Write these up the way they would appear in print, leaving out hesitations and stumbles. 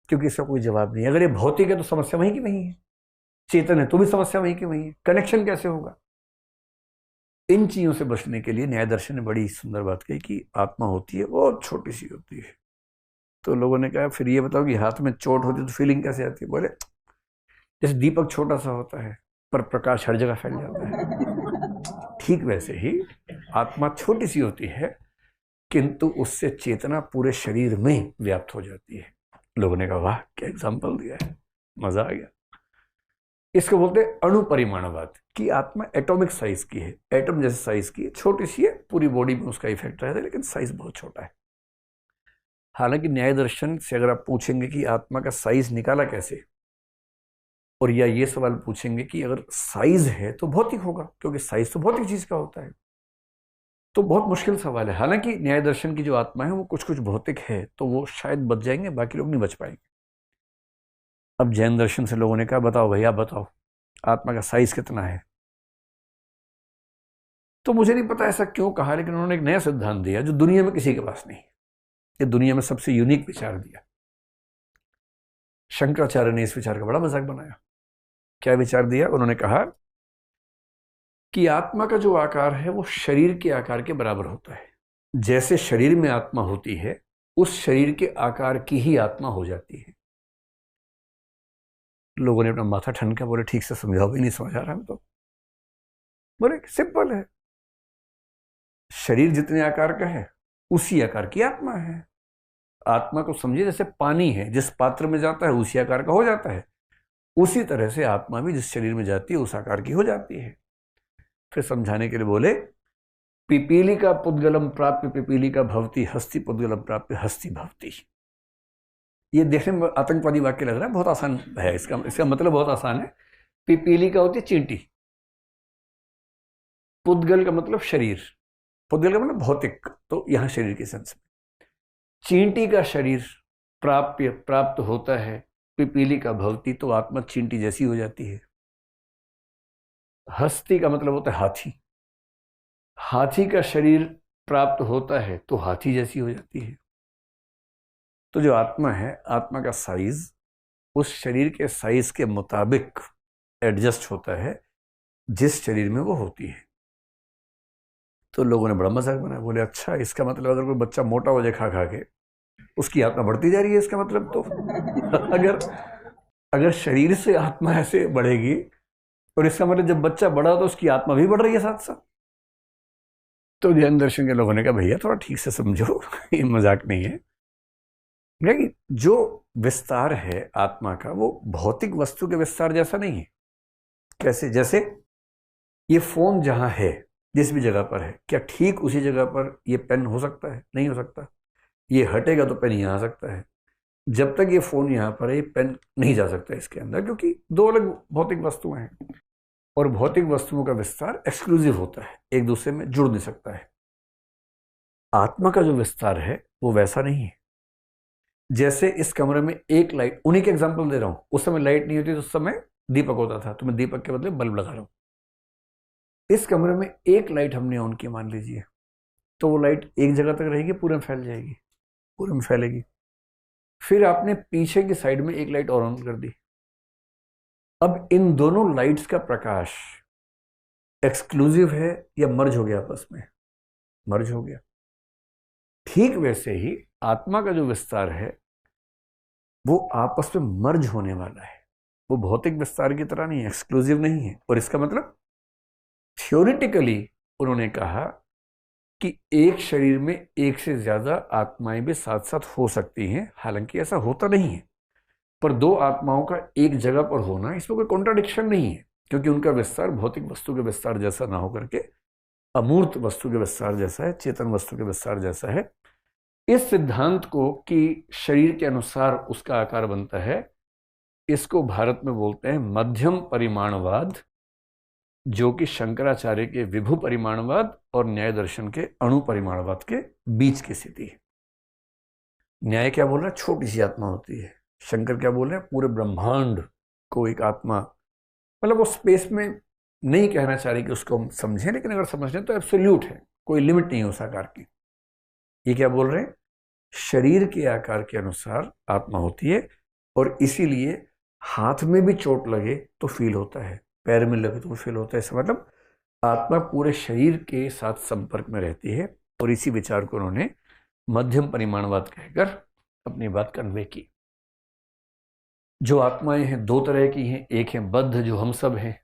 क्योंकि इसका कोई जवाब नहीं है। अगर ये भौतिक है तो समस्या वहीं की वहीं है, चेतन है तो भी समस्या वहीं की वहीं है, कनेक्शन कैसे होगा? इन चीजों से बचने के लिए न्याय दर्शन ने बड़ी सुंदर बात कही कि आत्मा होती है बहुत छोटी सी होती है। तो लोगों ने कहा फिर ये बताओ कि हाथ में चोट होती है तो फीलिंग कैसे आती है? बोले जैसे दीपक छोटा सा होता है पर प्रकाश हर जगह फैल जाता है, ठीक वैसे ही आत्मा छोटी सी होती है किंतु उससे चेतना पूरे शरीर में व्याप्त हो जाती है। लोगों ने कहा वाह क्या एग्जाम्पल दिया है, मजा आ गया। इसको बोलते हैं अणुपरिमाणवाद, कि आत्मा एटॉमिक साइज की है, एटम जैसे साइज की है, छोटी सी है, पूरी बॉडी में उसका इफेक्ट रहता है लेकिन साइज बहुत छोटा है। हालांकि न्याय दर्शन से अगर आप पूछेंगे कि आत्मा का साइज निकाला कैसे, और या ये सवाल पूछेंगे कि अगर साइज है तो भौतिक होगा क्योंकि साइज तो भौतिक चीज का होता है, तो बहुत मुश्किल सवाल है। हालांकि न्याय दर्शन की जो आत्मा है वो कुछ कुछ भौतिक है तो वो शायद बच जाएंगे, बाकी लोग नहीं बच पाएंगे। अब जैन दर्शन से लोगों ने कहा बताओ भैया बताओ आत्मा का साइज कितना है? तो मुझे नहीं पता ऐसा क्यों कहा, लेकिन उन्होंने एक नया सिद्धांत दिया जो दुनिया में किसी के पास नहीं, ये दुनिया में सबसे यूनिक विचार दिया। शंकराचार्य ने इस विचार का बड़ा मजाक बनाया। क्या विचार दिया? उन्होंने कहा कि आत्मा का जो आकार है वो शरीर के आकार के बराबर होता है। जैसे शरीर में आत्मा होती है उस शरीर के आकार की ही आत्मा हो जाती है। लोगों ने अपना माथा ठनका, बोले ठीक से समझाओ, भी नहीं समझ आ रहा हम तो। बोले सिंपल है, शरीर जितने आकार का है उसी आकार की आत्मा है। आत्मा को समझिए जैसे पानी है, जिस पात्र में जाता है उसी आकार का हो जाता है, उसी तरह से आत्मा भी जिस शरीर में जाती है उस आकार की हो जाती है। फिर समझाने के लिए बोले पिपीली का पुद्गलम प्राप्य पिपीली का भवती, हस्ती पुद्गलम प्राप्य हस्ती भवती। ये देखने में आतंकवादी वाक्य लग रहा है, बहुत आसान है, इसका मतलब बहुत आसान है। पिपीली का होती है चींटी, पुद्गल का मतलब शरीर, पुद्गल का मतलब भौतिक, तो यहां शरीर के सेंस में चींटी का शरीर प्राप्त होता है, पिपीली का भवती, तो आत्मा चींटी जैसी हो जाती है। हस्ती का मतलब होता है हाथी, हाथी का शरीर प्राप्त होता है तो हाथी जैसी हो जाती है। तो जो आत्मा है, आत्मा का साइज उस शरीर के साइज के मुताबिक एडजस्ट होता है जिस शरीर में वो होती है। तो लोगों ने बड़ा मजाक बनाया, बोले अच्छा इसका मतलब अगर कोई बच्चा मोटा हो जाए खा खा के, उसकी आत्मा बढ़ती जा रही है इसका मतलब तो अगर अगर शरीर से आत्मा ऐसे बढ़ेगी और इसका मतलब जब बच्चा बड़ा तो उसकी आत्मा भी बढ़ रही है साथ साथ। तो जैन दर्शन के लोगों ने कहा भैया थोड़ा ठीक से समझो ये मजाक नहीं है। लेकिन जो विस्तार है आत्मा का वो भौतिक वस्तु के विस्तार जैसा नहीं है। कैसे? जैसे ये फोन जहां है, जिस भी जगह पर है, क्या ठीक उसी जगह पर ये पेन हो सकता है? नहीं हो सकता। ये हटेगा तो पेन यहां आ सकता है। जब तक ये फोन यहां पर है ये पेन नहीं जा सकता इसके अंदर, क्योंकि दो अलग भौतिक वस्तुएं हैं। और भौतिक वस्तुओं का विस्तार एक्सक्लूसिव होता है, एक दूसरे में जुड़ नहीं सकता है। आत्मा का जो विस्तार है वो वैसा नहीं है। जैसे इस कमरे में एक लाइट, उन्हीं के एग्जांपल दे रहा हूं, उस समय लाइट नहीं होती तो उस समय दीपक होता था, तो मैं दीपक के बदले बल्ब लगा रहा हूं। इस कमरे में एक लाइट हमने ऑन की मान लीजिए, तो वो लाइट एक जगह तक रहेगी, पूरे में फैल जाएगी, पूरे में फैलेगी। फिर आपने पीछे की साइड में एक लाइट और ऑन कर दी। अब इन दोनों लाइट्स का प्रकाश एक्सक्लूसिव है या मर्ज हो गया आपस में? मर्ज हो गया। ठीक वैसे ही आत्मा का जो विस्तार है वो आपस में मर्ज होने वाला है। वो भौतिक विस्तार की तरह नहीं है, एक्सक्लूसिव नहीं है। और इसका मतलब थ्योरेटिकली उन्होंने कहा कि एक शरीर में एक से ज्यादा आत्माएं भी साथ साथ हो सकती हैं। हालांकि ऐसा होता नहीं है, पर दो आत्माओं का एक जगह पर होना, इसमें कोई कॉन्ट्राडिक्शन नहीं है, क्योंकि उनका विस्तार भौतिक वस्तु के विस्तार जैसा ना होकर के अमूर्त वस्तु के विस्तार जैसा है, चेतन वस्तु के विस्तार जैसा है। इस सिद्धांत को कि शरीर के अनुसार उसका आकार बनता है, इसको भारत में बोलते हैं मध्यम परिमाणवाद, जो कि शंकराचार्य के विभु परिमाणवाद और न्याय दर्शन के अणु परिमाणवाद के बीच की स्थिति है। न्याय क्या बोल रहा है? छोटी सी आत्मा होती है। शंकर क्या बोल रहे हैं? पूरे ब्रह्मांड को एक आत्मा, मतलब वो स्पेस में नहीं कहना चाह रही कि उसको हम समझें, लेकिन अगर समझें तो एब्सोल्यूट है, कोई लिमिट नहीं है उस आकार की। ये क्या बोल रहे हैं? शरीर के आकार के अनुसार आत्मा होती है, और इसीलिए हाथ में भी चोट लगे तो फील होता है, पैर में लगे तो फील होता है। इसका मतलब आत्मा पूरे शरीर के साथ संपर्क में रहती है। और इसी विचार को उन्होंने मध्यम परिमाणवाद कहकर अपनी बात कन्वे की। जो आत्माएं हैं दो तरह की हैं, एक है बद्ध जो हम सब हैं,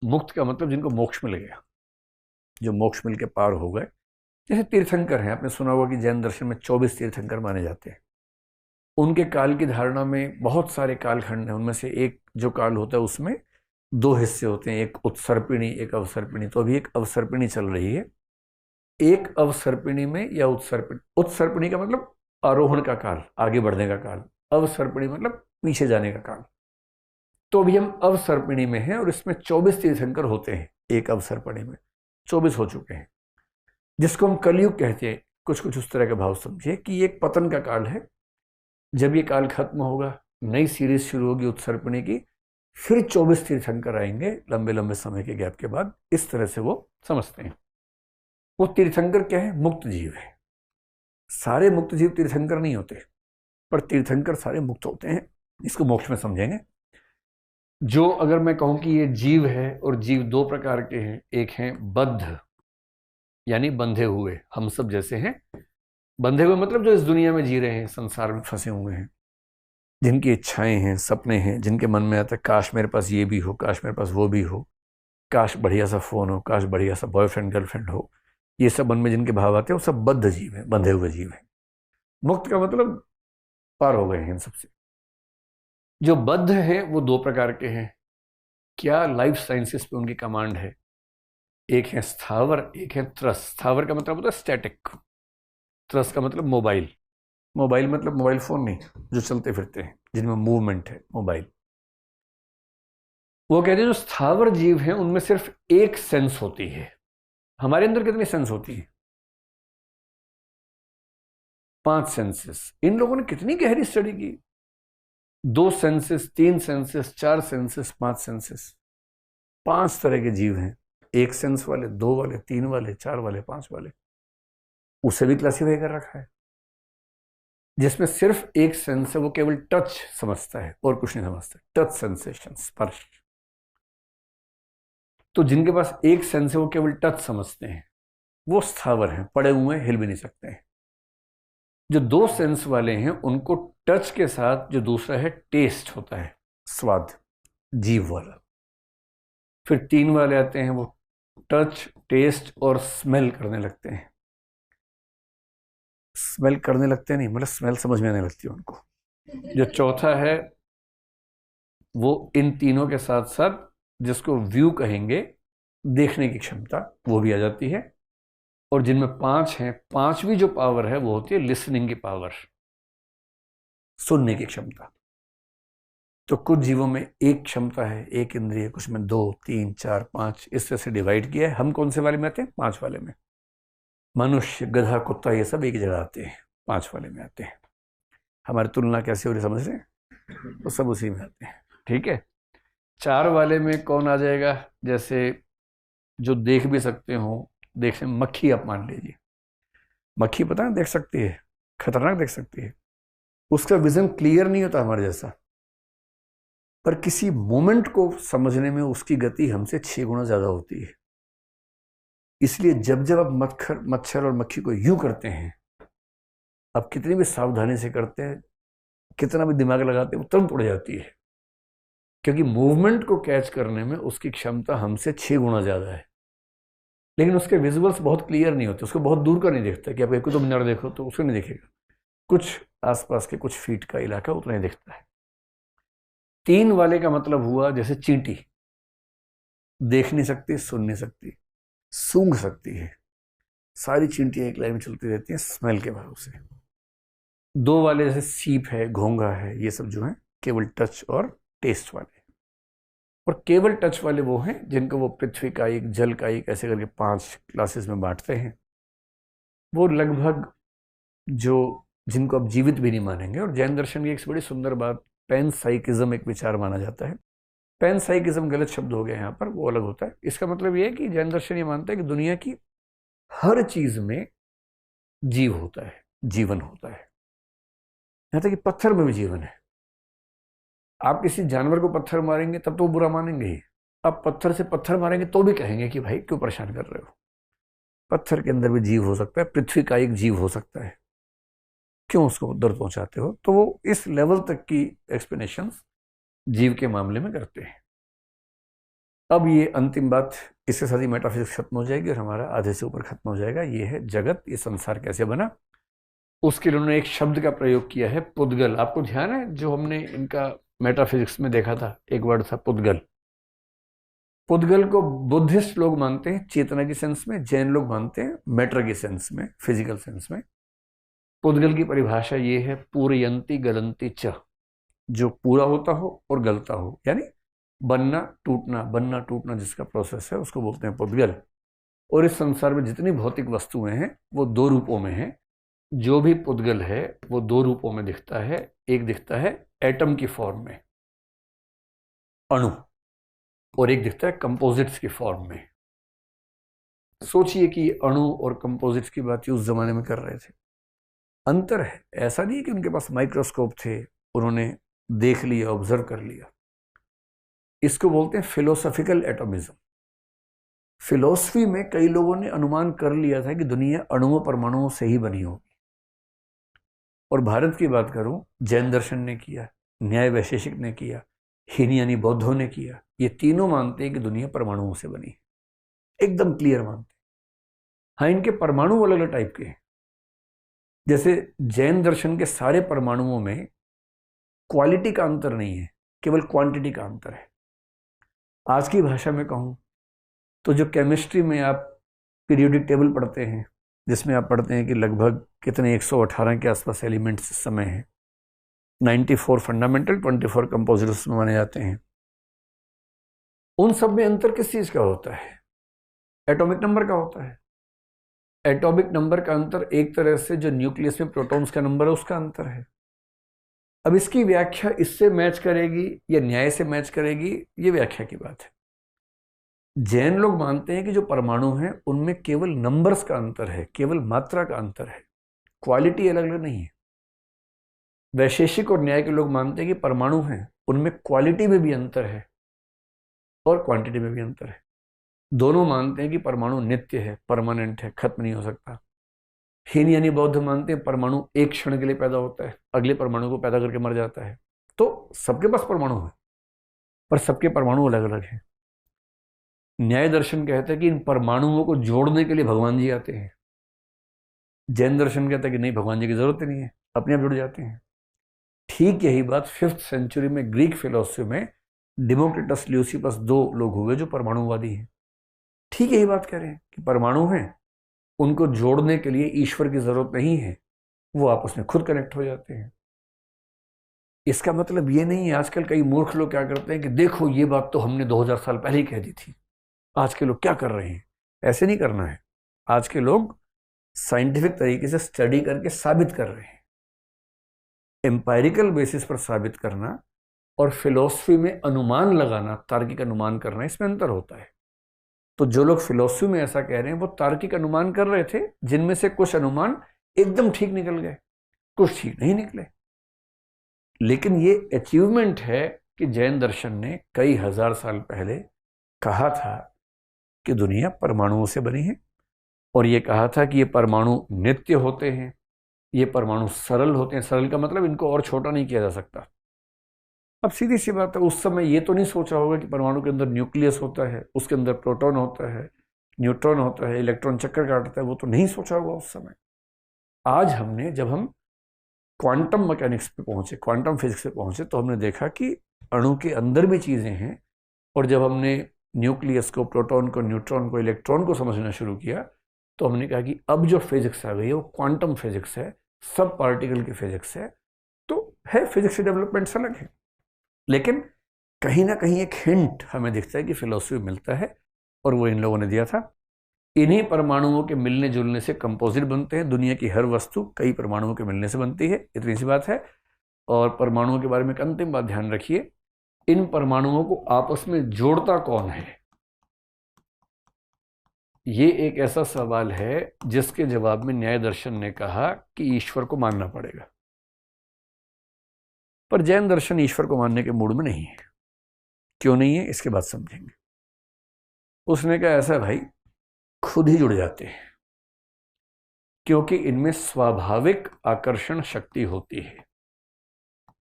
मुक्त का मतलब जिनको मोक्ष मिल गया, जो मोक्ष मिल के पार हो गए, जैसे तीर्थंकर हैं। आपने सुना होगा कि जैन दर्शन में 24 तीर्थंकर माने जाते हैं। उनके काल की धारणा में बहुत सारे कालखंड हैं, उनमें से एक जो काल होता है उसमें दो हिस्से होते हैं, एक उत्सर्पिणी एक अवसर्पिणी। तो अभी एक अवसर्पिणी चल रही है। एक अवसर्पिणी में या उत्सर्पिणी का मतलब आरोहण का काल, आगे बढ़ने का काल। अवसर्पिणी मतलब पीछे जाने का काल। तो अभी हम अवसर्पिणी में हैं और इसमें 24 तीर्थंकर होते हैं। एक अवसर्पिणी में 24 हो चुके हैं, जिसको हम कलयुग कहते हैं। कुछ कुछ उस तरह का भाव समझिए कि ये एक पतन का काल है। जब ये काल खत्म होगा, नई सीरीज शुरू होगी उत्सर्पिणी की, फिर 24 तीर्थंकर आएंगे लंबे लंबे समय के गैप के बाद। इस तरह से वो समझते हैं। वो तीर्थंकर क्या है? मुक्त जीव है। सारे मुक्त जीव तीर्थंकर नहीं होते, पर तीर्थंकर सारे मुक्त होते हैं। इसको मोक्ष में समझेंगे। जो अगर मैं कहूं कि ये जीव है, और जीव दो प्रकार के हैं, एक है बद्ध यानी बंधे हुए, हम सब जैसे हैं। बंधे हुए मतलब जो इस दुनिया में जी रहे हैं, संसार में फंसे हुए हैं, जिनकी इच्छाएं हैं, सपने हैं, जिनके मन में आता है काश मेरे पास ये भी हो, काश मेरे पास वो भी हो, काश बढ़िया सा फोन हो, काश बढ़िया सा बॉयफ्रेंड गर्लफ्रेंड हो। ये सब मन में जिनके भाव आते हैं वो सब बद्ध जीव है, बंधे हुए जीव है। मुक्त का मतलब पार हो गए हैं इन सबसे। जो बद्ध है वो दो प्रकार के हैं। क्या लाइफ साइंसेस पे उनकी कमांड है। एक है स्थावर, एक है त्रस। स्थावर का मतलब होता है स्टैटिक, त्रस का मतलब मोबाइल। मोबाइल मतलब मोबाइल फोन नहीं, जो चलते फिरते हैं, जिनमें मूवमेंट है, मोबाइल। वो कहते हैं जो स्थावर जीव हैं उनमें सिर्फ एक सेंस होती है। हमारे अंदर कितनी सेंस होती है? 5 सेंसेस। इन लोगों ने कितनी गहरी स्टडी की। 2 सेंसेस, 3 सेंसेस, 4 सेंसेस, 5 सेंसेस। 5 तरह के जीव हैं। 1 सेंस वाले, 2 वाले, 3 वाले, 4 वाले, 5 वाले। उसे भी क्लासीफाई कर रखा है। जिसमें सिर्फ एक सेंस है, वो केवल टच समझता है और कुछ नहीं समझता। टच सेंसेशन, स्पर्श। तो जिनके पास एक सेंस है वो केवल टच समझते हैं, वो स्थावर हैं, पड़े हुए हिल भी नहीं सकते हैं। जो 2 सेंस वाले हैं उनको टच के साथ जो दूसरा है टेस्ट होता है, स्वाद, जीव वाला। फिर 3 वाले आते हैं, वो टच, टेस्ट और स्मेल करने लगते हैं। स्मेल करने लगते नहीं, मतलब स्मेल समझ में आने लगती है उनको। जो चौथा है वो इन तीनों के साथ साथ, जिसको व्यू कहेंगे, देखने की क्षमता, वो भी आ जाती है। और जिनमें 5 हैं, 5वीं जो पावर है वो होती है लिसनिंग की पावर, सुनने की क्षमता। तो कुछ जीवों में एक क्षमता है, एक इंद्रिय, कुछ में 2, 3, 4, 5, इस तरह से डिवाइड किया है। हम कौन से वाले में आते हैं? 5 वाले में। मनुष्य, गधा, कुत्ता ये सब एक जगह आते हैं, 5 वाले में आते हैं। हमारी तुलना कैसे हो रही समझ रहे हैं? तो सब उसी में आते हैं। ठीक है। 4 वाले में कौन आ जाएगा? जैसे जो देख भी सकते हो, देखने में मक्खी आप मान लीजिए। मक्खी पता है देख सकती है, खतरनाक देख सकती है। उसका विजन क्लियर नहीं होता हमारे जैसा, पर किसी मोमेंट को समझने में उसकी गति हमसे 6 गुना ज्यादा होती है। इसलिए जब जब आप मच्छर और मक्खी को यूं करते हैं, आप कितनी भी सावधानी से करते हैं, कितना भी दिमाग लगाते हैं, वो तुरंत उड़ जाती है। क्योंकि मूवमेंट को कैच करने में उसकी क्षमता हमसे 6 गुना ज्यादा है। लेकिन उसके विजुअल्स बहुत क्लियर नहीं होते, उसको बहुत दूर का नहीं दिखता कि आप एक कुतुब मीनार देखो तो उसको नहीं दिखेगा, कुछ आसपास के कुछ फीट का इलाका उतना ही दिखता है। 3 वाले का मतलब हुआ जैसे चींटी, देख नहीं सकती, सुन नहीं सकती, सूंघ सकती है। सारी चींटियां एक लाइन में चलती रहती हैं स्मेल के भरोसे। 2 वाले जैसे सीप है, घोंघा है, ये सब जो है केवल टच और टेस्ट वाले। और केवल टच वाले वो हैं जिनको वो पृथ्वी का एक, जल का एक, ऐसे करके 5 क्लासेस में बांटते हैं। वो लगभग जो, जिनको अब जीवित भी नहीं मानेंगे। और जैन दर्शन की एक बड़ी सुंदर बात, पैनसाइकिज्म एक विचार माना जाता है। पैनसाइकिज्म गलत शब्द हो गया यहाँ पर, वो अलग होता है। इसका मतलब ये है कि जैन दर्शन ये मानता है कि दुनिया की हर चीज में जीव होता है, जीवन होता है। यहाँ तक कि पत्थर में भी जीवन है। आप किसी जानवर को पत्थर मारेंगे तब तो वो बुरा मानेंगे ही, आप पत्थर से पत्थर मारेंगे तो भी कहेंगे कि भाई क्यों परेशान कर रहे हो। पत्थर के अंदर भी जीव हो सकता है, पृथ्वी का एक जीव हो सकता है, क्यों उसको दर्द पहुंचाते हो। तो वो इस लेवल तक की एक्सप्लेनेशन जीव के मामले में करते हैं। अब ये अंतिम बात, इसके साथ ही मेटाफिजिक्स खत्म हो जाएगी और हमारा आधे से ऊपर खत्म हो जाएगा। ये है जगत, ये संसार कैसे बना। उसके लिए उन्होंने एक शब्द का प्रयोग किया है, पुद्गल। आपको ध्यान है जो हमने इनका मेटाफिजिक्स में देखा था, एक वर्ड था पुद्गल। पुद्गल को बुद्धिस्ट लोग मानते हैं चेतना की सेंस में, जैन लोग मानते हैं मैटर की सेंस में, फिजिकल सेंस में। पुद्गल की परिभाषा ये है, पूर्यंती गलंती च, जो पूरा होता हो और गलता हो, यानी बनना टूटना जिसका प्रोसेस है उसको बोलते हैं पुद्गल। और इस संसार में जितनी भौतिक वस्तुएं हैं वो दो रूपों में हैं। जो भी पुद्गल है वो दो रूपों में दिखता है। एक दिखता है एटम की फॉर्म में, अणु, और एक दिखता है कंपोजिट्स की फॉर्म में। सोचिए कि अणु और कंपोजिट्स की बात उस जमाने में कर रहे थे। अंतर है, ऐसा नहीं कि उनके पास माइक्रोस्कोप थे, उन्होंने देख लिया, ऑब्जर्व कर लिया। इसको बोलते हैं फिलोसॉफिकल एटॉमिज्म। फिलोसफी में कई लोगों ने अनुमान कर लिया था कि दुनिया अणुओं परमाणुओं से ही बनी होगी। और भारत की बात करूं, जैन दर्शन ने किया, न्याय वैशेषिक ने किया, हीनयानी बौद्धों ने किया। ये तीनों मानते हैं कि दुनिया परमाणुओं से बनी है, एकदम क्लियर मानते हैं। हाँ, इनके परमाणु अलग अलग टाइप के हैं। जैसे जैन दर्शन के सारे परमाणुओं में क्वालिटी का अंतर नहीं है, केवल क्वांटिटी का अंतर है। आज की भाषा में कहूं तो जो केमिस्ट्री में आप पीरियोडिक टेबल पढ़ते हैं, जिसमें आप पढ़ते हैं कि लगभग कितने 118 के आसपास एलिमेंट्स इस समय हैं, 94 फंडामेंटल, 24 कंपोजिट्स में माने जाते हैं। उन सब में अंतर किस चीज का होता है? एटॉमिक नंबर का होता है। एटॉमिक नंबर का अंतर एक तरह से जो न्यूक्लियस में प्रोटॉन्स का नंबर है उसका अंतर है। अब इसकी व्याख्या इससे मैच करेगी या न्याय से मैच करेगी, ये व्याख्या की बात है। जैन लोग मानते हैं कि जो परमाणु हैं उनमें केवल नंबर्स का अंतर है, केवल मात्रा का अंतर है, क्वालिटी अलग अलग नहीं है। वैशेषिक और न्याय के लोग मानते हैं कि परमाणु हैं उनमें क्वालिटी में भी अंतर है और क्वांटिटी में भी अंतर है। दोनों मानते हैं कि परमाणु नित्य है, परमानेंट है, खत्म नहीं हो सकता। हीनयानी बौद्ध मानते हैं परमाणु एक क्षण के लिए पैदा होता है, अगले परमाणु को पैदा करके मर जाता है। तो सबके पास परमाणु है, पर सबके परमाणु अलग अलग हैं। न्याय दर्शन कहते हैं कि इन परमाणुओं को जोड़ने के लिए भगवान जी आते हैं। जैन दर्शन कहता है कि नहीं, भगवान जी की जरूरत ही नहीं है, अपने आप जुड़ जाते हैं। ठीक यही बात 5th सेंचुरी में ग्रीक फिलोसफी में डेमोक्रिटस, ल्यूसिपस, दो लोग हुए जो परमाणुवादी हैं। ठीक यही बात कह रहे हैं कि परमाणु हैं, उनको जोड़ने के लिए ईश्वर की जरूरत नहीं है, वो आपस में खुद कनेक्ट हो जाते हैं। इसका मतलब ये नहीं है, आजकल कई मूर्ख लोग क्या करते हैं कि देखो ये बात तो हमने 2000 साल पहले ही कह दी थी, आज के लोग क्या कर रहे हैं। ऐसे नहीं करना है। आज के लोग साइंटिफिक तरीके से स्टडी करके साबित कर रहे हैं। एम्पायरिकल बेसिस पर साबित करना और फिलॉसफी में अनुमान लगाना, तार्किक अनुमान करना, इसमें अंतर होता है। तो जो लोग फिलॉसफी में ऐसा कह रहे हैं वो तार्किक अनुमान कर रहे थे, जिनमें से कुछ अनुमान एकदम ठीक निकल गए, कुछ ठीक नहीं निकले। लेकिन ये अचीवमेंट है कि जैन दर्शन ने कई हजार साल पहले कहा था कि दुनिया परमाणुओं से बनी है, और ये कहा था कि ये परमाणु नित्य होते हैं, ये परमाणु सरल होते हैं। सरल का मतलब इनको और छोटा नहीं किया जा सकता। अब सीधी सी बात है, उस समय ये तो नहीं सोचा होगा कि परमाणु के अंदर न्यूक्लियस होता है, उसके अंदर प्रोटॉन होता है, न्यूट्रॉन होता है, इलेक्ट्रॉन चक्कर काटता है, वो तो नहीं सोचा होगा उस समय। आज हमने, जब हम क्वांटम मैकेनिक्स पे पहुंचे, क्वांटम फिजिक्स पे पहुंचे, तो हमने देखा कि अणु के अंदर भी चीजें हैं। और जब हमने न्यूक्लियस को, प्रोटॉन को, न्यूट्रॉन को, इलेक्ट्रॉन को समझना शुरू किया, तो हमने कहा कि अब जो फिजिक्स आ गई है वो क्वांटम फिजिक्स है, सब पार्टिकल की फिजिक्स है। तो है, फिजिक्स के डेवलपमेंट्स अलग है, लेकिन कहीं ना कहीं एक हिंट हमें दिखता है कि फिलॉसफी मिलता है, और वो इन लोगों ने दिया था। इन्हीं परमाणुओं के मिलने जुलने से कंपोजिट बनते हैं। दुनिया की हर वस्तु कई परमाणुओं के मिलने से बनती है, इतनी सी बात है। और परमाणुओं के बारे में एक अंतिम बात ध्यान रखिए, इन परमाणुओं को आपस में जोड़ता कौन है? ये एक ऐसा सवाल है जिसके जवाब में न्याय दर्शन ने कहा कि ईश्वर को मानना पड़ेगा। पर जैन दर्शन ईश्वर को मानने के मूड में नहीं है। क्यों नहीं है, इसके बाद समझेंगे। उसने कहा ऐसा भाई, खुद ही जुड़ जाते हैं, क्योंकि इनमें स्वाभाविक आकर्षण शक्ति होती है।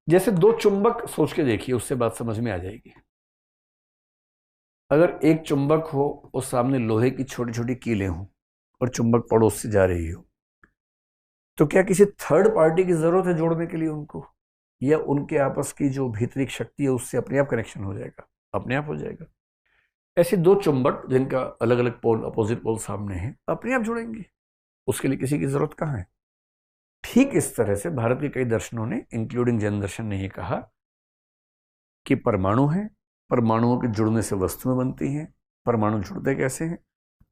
जैसे दो चुंबक सोच के देखिए, उससे बात समझ में आ जाएगी। अगर एक चुंबक हो और सामने लोहे की छोटी छोटी कीलें हों और चुंबक पड़ोस से जा रही हो, तो क्या किसी थर्ड पार्टी की जरूरत है जोड़ने के लिए उनको, या उनके आपस की जो भीतरी शक्ति है उससे अपने आप कनेक्शन हो जाएगा? अपने आप हो जाएगा। ऐसे दो चुंबक जिनका अलग अलग पोल, अपोजिट पोल सामने हैं, अपने आप जुड़ेंगे, उसके लिए किसी की जरूरत कहाँ है। ठीक इस तरह से भारत के कई दर्शनों ने, इंक्लूडिंग जैन दर्शन ने, यह कहा कि परमाणु है, परमाणुओं के जुड़ने से वस्तुएं बनती हैं। परमाणु जुड़ते कैसे हैं?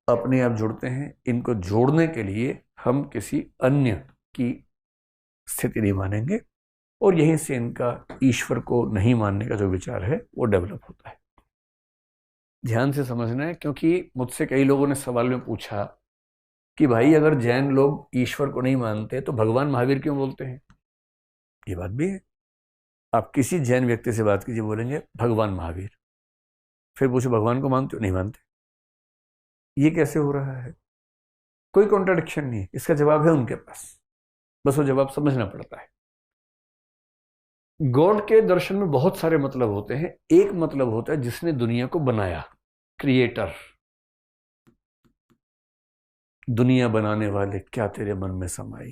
अपने आप जुड़ते हैं। इनको जोड़ने के लिए हम किसी अन्य की स्थिति नहीं मानेंगे, और यहीं से इनका ईश्वर को नहीं मानने का जो विचार है वो डेवलप होता है। ध्यान से समझना है, क्योंकि मुझसे कई लोगों ने सवाल में पूछा कि भाई अगर जैन लोग ईश्वर को नहीं मानते तो भगवान महावीर क्यों बोलते हैं? ये बात भी है। आप किसी जैन व्यक्ति से बात कीजिए, बोलेंगे भगवान महावीर। फिर पूछो भगवान को मानते हो? नहीं मानते। ये कैसे हो रहा है? कोई कॉन्ट्राडिक्शन नहीं है, इसका जवाब है उनके पास, बस वो जवाब समझना पड़ता है। गॉड के दर्शन में बहुत सारे मतलब होते हैं। एक मतलब होता है जिसने दुनिया को बनाया, क्रिएटर। दुनिया बनाने वाले, क्या तेरे मन में समाई,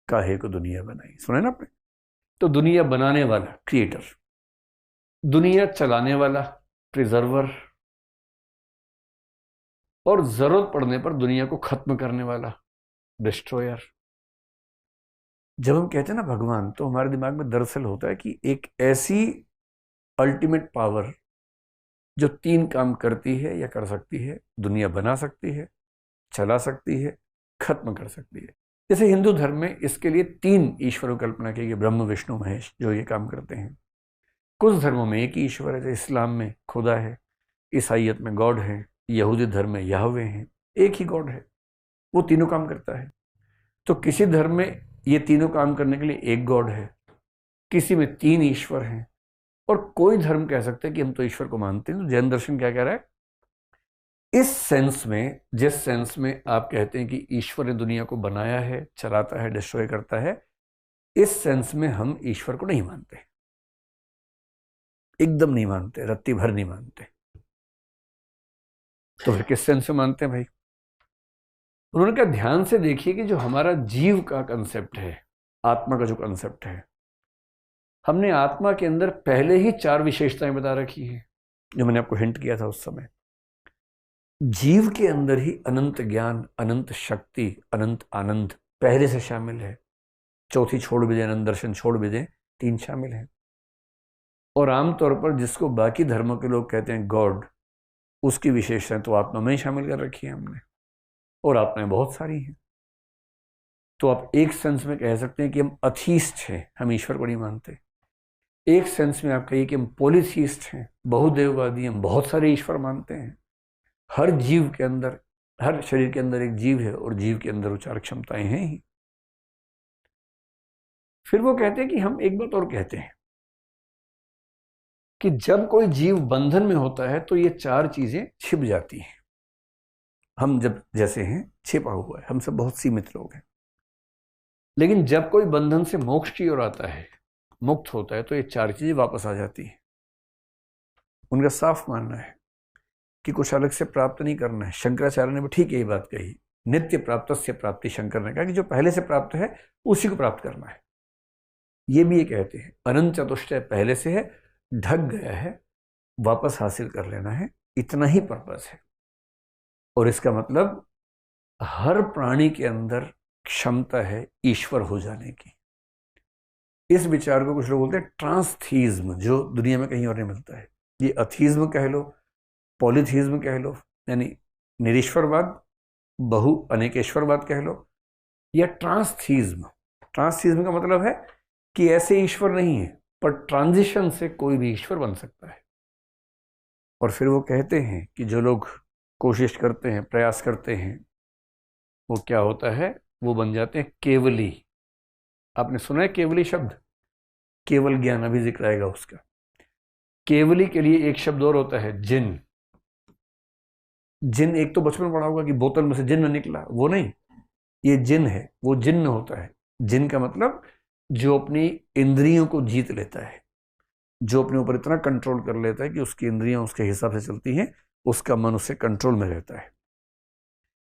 काहे को दुनिया बनाई, सुना है ना आपने? तो दुनिया बनाने वाला, क्रिएटर। दुनिया चलाने वाला, प्रिजर्वर। और जरूरत पड़ने पर दुनिया को खत्म करने वाला, डिस्ट्रॉयर। जब हम कहते हैं ना भगवान, तो हमारे दिमाग में दरअसल होता है कि एक ऐसी अल्टीमेट पावर जो तीन काम करती है या कर सकती है। दुनिया बना सकती है, चला सकती है, खत्म कर सकती है। जैसे हिंदू धर्म में इसके लिए तीन ईश्वरों की कल्पना की गई, ब्रह्म विष्णु महेश, जो ये काम करते हैं। कुछ धर्मों में एक ही ईश्वर है, जैसे इस्लाम में खुदा है, ईसाइयत में गॉड है, यहूदी धर्म में याहवे है, एक ही गॉड है, वो तीनों काम करता है। तो किसी धर्म में ये तीनों काम करने के लिए एक गॉड है, किसी में तीन ईश्वर हैं, और कोई धर्म कह सकते हैं कि हम तो ईश्वर को मानते हैं। तो जैन दर्शन क्या कह रहा है? इस सेंस में, जिस सेंस में आप कहते हैं कि ईश्वर ने दुनिया को बनाया है, चलाता है, डिस्ट्रॉय करता है, इस सेंस में हम ईश्वर को नहीं मानते, एकदम नहीं मानते, रत्ती भर नहीं मानते। तो फिर किस सेंस में मानते हैं भाई? उन्होंने कहा ध्यान से देखिए कि जो हमारा जीव का कंसेप्ट है, आत्मा का जो कंसेप्ट है, हमने आत्मा के अंदर पहले ही चार विशेषताएं बता रखी हैं, जो मैंने आपको हिंट किया था उस समय। जीव के अंदर ही अनंत ज्ञान, अनंत शक्ति, अनंत आनंद पहले से शामिल है। चौथी छोड़ भी दें, अनंत दर्शन छोड़ भी दें, तीन शामिल है। और आमतौर पर जिसको बाकी धर्मों के लोग कहते हैं गॉड, उसकी विशेषताएं तो आत्मा में ही शामिल कर रखी है हमने, और आत्माएं बहुत सारी हैं। तो आप एक सेंस में कह सकते हैं कि हम अथीस्ट हैं, हम ईश्वर को नहीं मानते। एक सेंस में आप कहिए कि हम पॉलीथीस्ट हैं, बहुदेववादी, हम बहुत सारे ईश्वर मानते हैं। हर जीव के अंदर, हर शरीर के अंदर एक जीव है, और जीव के अंदर वो चार क्षमताएं हैं ही। फिर वो कहते हैं कि हम एक बात और कहते हैं कि जब कोई जीव बंधन में होता है तो ये चार चीजें छिप जाती हैं। हम जब जैसे हैं, छिपा हुआ है, हम सब बहुत सीमित लोग हैं। लेकिन जब कोई बंधन से मोक्ष की ओर आता है, मुक्त होता है, तो ये चार चीजें वापस आ जाती हैं। उनका साफ मानना है कि कुछ अलग से प्राप्त नहीं करना है। शंकराचार्य ने भी ठीक यही बात कही, नित्य प्राप्त से प्राप्ति। शंकर ने कहा कि जो पहले से प्राप्त है उसी को प्राप्त करना है। ये भी ये कहते हैं अनंत चतुष्टय पहले से है, ढक गया है, वापस हासिल कर लेना है, इतना ही पर्पस है। और इसका मतलब हर प्राणी के अंदर क्षमता है ईश्वर हो जाने की। इस विचार को कुछ लोग बोलते हैं ट्रांसथीज्म, जो दुनिया में कहीं और नहीं मिलता है। ये अथीज्म कह लो, पॉलीथीज्म कह लो, यानी निरीश्वरवाद, बहु अनेकेश्वरवाद कह लो, या ट्रांसथीज्म। ट्रांसथीज्म का मतलब है कि ऐसे ईश्वर नहीं है, पर ट्रांजिशन से कोई भी ईश्वर बन सकता है। और फिर वो कहते हैं कि जो लोग कोशिश करते हैं, प्रयास करते हैं, वो क्या होता है, वो बन जाते हैं केवली। आपने सुना है केवली शब्द? केवल ज्ञान, अभी जिक्र आएगा उसका। केवली के लिए एक शब्द और होता है, जिन। जिन एक तो बचपन में पढ़ा होगा कि बोतल में से जिन्न निकला, वो नहीं, ये जिन है, वो जिन्न होता है। जिन का मतलब जो अपनी इंद्रियों को जीत लेता है, जो अपने ऊपर इतना कंट्रोल कर लेता है कि उसकी इंद्रियां उसके हिसाब से चलती हैं, उसका मन उससे कंट्रोल में रहता है।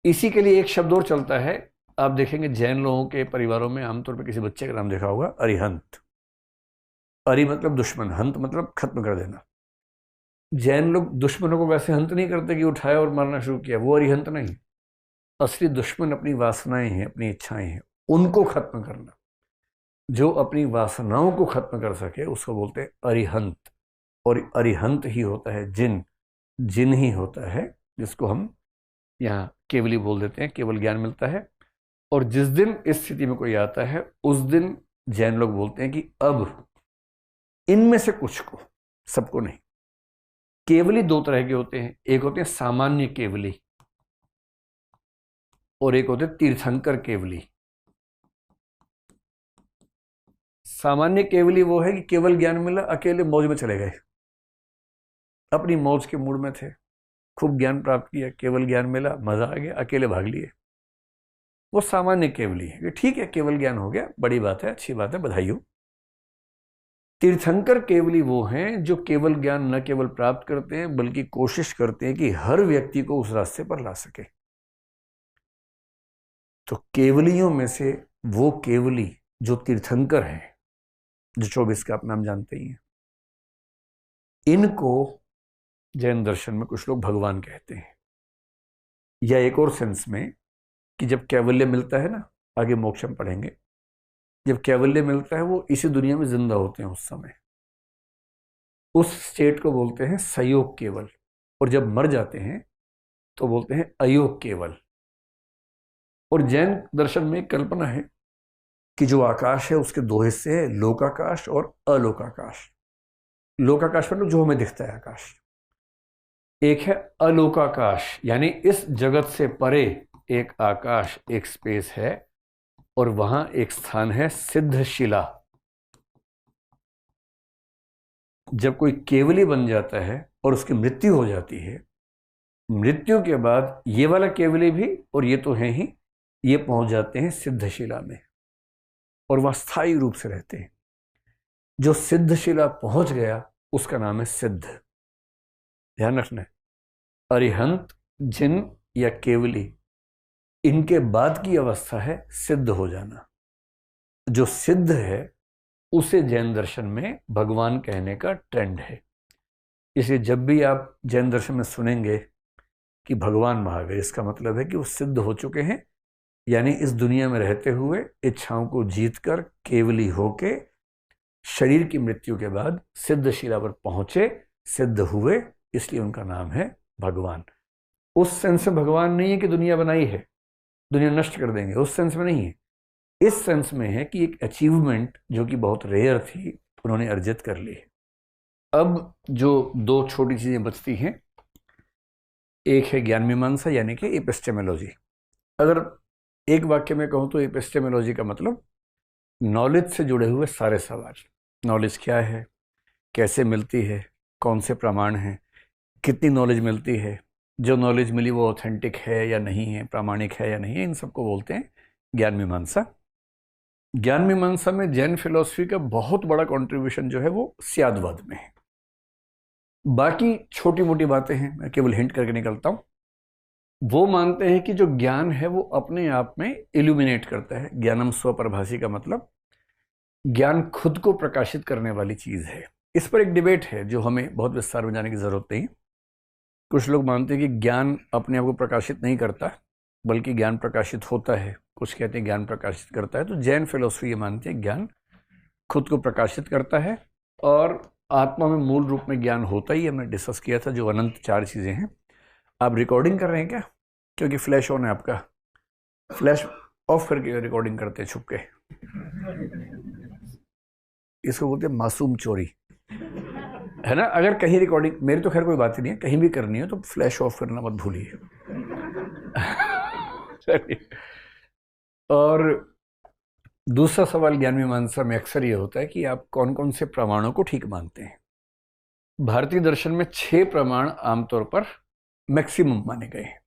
इसी के लिए एक शब्द और चलता है, आप देखेंगे जैन लोगों के परिवारों में आमतौर पर किसी बच्चे का नाम देखा होगा, अरिहंत। अरि मतलब दुश्मन, हंत मतलब खत्म कर देना। जैन लोग दुश्मनों को वैसे हंत नहीं करते कि उठाया और मारना शुरू किया, वो अरिहंत नहीं। असली दुश्मन अपनी वासनाएं हैं, अपनी इच्छाएं हैं, उनको खत्म करना। जो अपनी वासनाओं को खत्म कर सके उसको बोलते हैं अरिहंत। और अरिहंत ही होता है जिन। जिन ही होता है जिसको हम यहाँ केवली बोल देते हैं, केवल ज्ञान मिलता है। और जिस दिन इस स्थिति में कोई आता है उस दिन जैन लोग बोलते हैं कि अब इनमें से कुछ को, सबको नहीं। केवली दो तरह के होते हैं, एक होते हैं सामान्य केवली और एक होते हैं तीर्थंकर केवली। सामान्य केवली वो है कि केवल ज्ञान मिला, अकेले मौज में चले गए, अपनी मौज के मूड में थे, खूब ज्ञान प्राप्त किया, केवल ज्ञान मिला, मजा आ गया, अकेले भाग लिए। वो सामान्य केवली है कि ठीक है केवल ज्ञान हो गया, बड़ी बात है, अच्छी बात है, बधाई हो। तीर्थंकर केवली वो हैं जो केवल ज्ञान न केवल प्राप्त करते हैं बल्कि कोशिश करते हैं कि हर व्यक्ति को उस रास्ते पर ला सके। तो केवलियों में से वो केवली जो तीर्थंकर हैं, जो 24 का आप नाम जानते ही हैं, इनको जैन दर्शन में कुछ लोग भगवान कहते हैं। या एक और सेंस में कि जब कैवल्य मिलता है ना, आगे मोक्ष में पढ़ेंगे, जब कैवल्य मिलता है वो इसी दुनिया में जिंदा होते हैं उस समय, उस स्टेट को बोलते हैं सयोग केवल। और जब मर जाते हैं तो बोलते हैं अयोग केवल। और जैन दर्शन में कल्पना है कि जो आकाश है उसके दो हिस्से हैं, लोकाकाश और अलोकाकाश। लोकाकाश मतलब जो हमें दिखता है आकाश, एक है अलोकाकाश, यानी इस जगत से परे एक आकाश, एक स्पेस है, और वहां एक स्थान है सिद्धशिला। जब कोई केवली बन जाता है और उसकी मृत्यु हो जाती है, मृत्यु के बाद ये वाला केवली भी और ये तो है ही, ये पहुंच जाते हैं सिद्धशिला में और वह स्थायी रूप से रहते हैं। जो सिद्धशिला पहुंच गया उसका नाम है सिद्ध। ध्यान रखना है, अरिहंत, जिन या केवली, इनके बाद की अवस्था है सिद्ध हो जाना। जो सिद्ध है उसे जैन दर्शन में भगवान कहने का ट्रेंड है। इसलिए जब भी आप जैन दर्शन में सुनेंगे कि भगवान महावीर, इसका मतलब है कि वो सिद्ध हो चुके हैं, यानी इस दुनिया में रहते हुए इच्छाओं को जीतकर केवली होके शरीर की मृत्यु के बाद सिद्धशिला पर पहुंचे, सिद्ध हुए, इसलिए उनका नाम है भगवान। उस सेंस में भगवान नहीं है कि दुनिया बनाई है, दुनिया नष्ट कर देंगे, उस सेंस में नहीं है। इस सेंस में है कि एक अचीवमेंट जो कि बहुत रेयर थी उन्होंने अर्जित कर ली है। अब जो दो छोटी चीजें बचती हैं, एक है ज्ञान मीमांसा यानी कि एपिस्टेमोलॉजी। अगर एक वाक्य में कहूं तो एपिस्टेमोलॉजी का मतलब नॉलेज से जुड़े हुए सारे सवाल। नॉलेज क्या है, कैसे मिलती है, कौन से प्रमाण हैं, कितनी नॉलेज मिलती है, जो नॉलेज मिली वो ऑथेंटिक है या नहीं है, प्रामाणिक है या नहीं है, इन सबको बोलते हैं ज्ञान मीमांसा। ज्ञान मीमांसा में जैन फिलॉसफी का बहुत बड़ा कंट्रीब्यूशन जो है वो स्यादवाद में है। बाकी छोटी मोटी बातें हैं, मैं केवल हिंट करके निकलता हूं। वो मानते हैं कि जो ज्ञान है वो अपने आप में इल्यूमिनेट करता है। ज्ञानम स्वप्रभासी का मतलब ज्ञान खुद को प्रकाशित करने वाली चीज है। इस पर एक डिबेट है जो हमें बहुत विस्तार में जाने की जरूरत नहीं। कुछ लोग मानते हैं कि ज्ञान अपने आप को प्रकाशित नहीं करता बल्कि ज्ञान प्रकाशित होता है, कुछ कहते हैं ज्ञान प्रकाशित करता है। तो जैन फिलोसफी ये मानते हैं ज्ञान खुद को प्रकाशित करता है और आत्मा में मूल रूप में ज्ञान होता ही, हमने डिस्कस किया था, जो अनंत चार चीजें हैं। आप रिकॉर्डिंग कर रहे हैं क्या? क्योंकि फ्लैश ऑन है आपका, फ्लैश ऑफ करके रिकॉर्डिंग करते हैं छुप के। इसको बोलते हैं मासूम चोरी, है ना। अगर कहीं रिकॉर्डिंग, मेरी तो खैर कोई बात ही नहीं है, कहीं भी करनी है तो फ्लैश ऑफ करना मत भूलिए। और दूसरा सवाल ज्ञान मीमांसा में अक्सर ये होता है कि आप कौन कौन से प्रमाणों को ठीक मानते हैं। भारतीय दर्शन में 6 प्रमाण आमतौर पर मैक्सिमम माने गए हैं।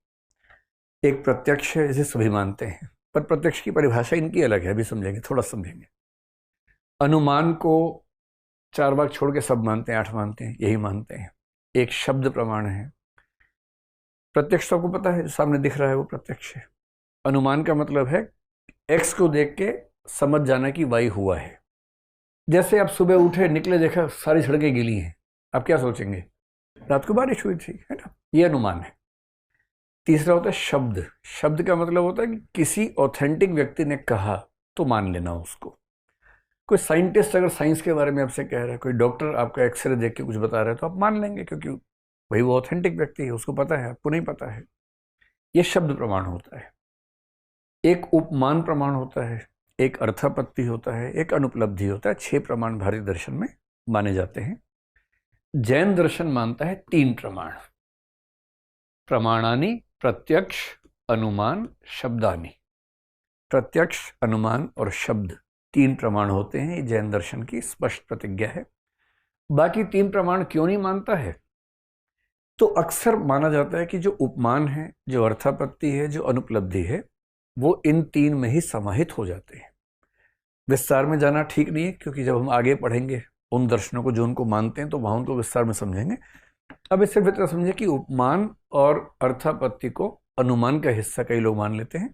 एक प्रत्यक्ष है, जिसे सभी मानते हैं, पर प्रत्यक्ष की परिभाषा इनकी अलग है, अभी समझेंगे, थोड़ा समझेंगे। अनुमान को 4 भाग छोड़ के सब मानते हैं, 8 मानते हैं, यही मानते हैं। एक शब्द प्रमाण है। प्रत्यक्ष तो आपको पता है, सामने दिख रहा है वो प्रत्यक्ष है। अनुमान का मतलब है एक्स को देख के समझ जाना कि वाई हुआ है। जैसे आप सुबह उठे, निकले, देखा सारी सड़कें गीली हैं, आप क्या सोचेंगे? रात को बारिश हुई थी, है ना? ये अनुमान है। तीसरा होता है शब्द। शब्द का मतलब होता है कि किसी ऑथेंटिक व्यक्ति ने कहा तो मान लेना उसको। कोई साइंटिस्ट अगर साइंस के बारे में आपसे कह रहा है, कोई डॉक्टर आपका एक्सरे देख के कुछ बता रहा है, तो आप मान लेंगे, क्योंकि भाई वो ऑथेंटिक व्यक्ति है, उसको पता है, आपको नहीं पता है। ये शब्द प्रमाण होता है। एक उपमान प्रमाण होता है, एक अर्थापत्ति होता है, एक अनुपलब्धि होता है। 6 प्रमाण भारतीय दर्शन में माने जाते हैं। जैन दर्शन मानता है 3 प्रमाण, प्रमाणानि, प्रत्यक्ष, अनुमान, शब्दानि। प्रत्यक्ष, अनुमान और शब्द 3 प्रमाण होते हैं। ये जैन दर्शन की स्पष्ट प्रतिज्ञा है। बाकी 3 प्रमाण क्यों नहीं मानता है? तो अक्सर माना जाता है कि जो उपमान है, जो अर्थापत्ति है, जो अनुपलब्धि है, वो इन 3 में ही समाहित हो जाते हैं। विस्तार में जाना ठीक नहीं है, क्योंकि जब हम आगे पढ़ेंगे उन दर्शनों को जो उनको मानते हैं, तो वहां उनको विस्तार में समझेंगे। अब इससे बेहतर समझे कि उपमान और अर्थापत्ति को अनुमान का हिस्सा कई लोग मान लेते हैं,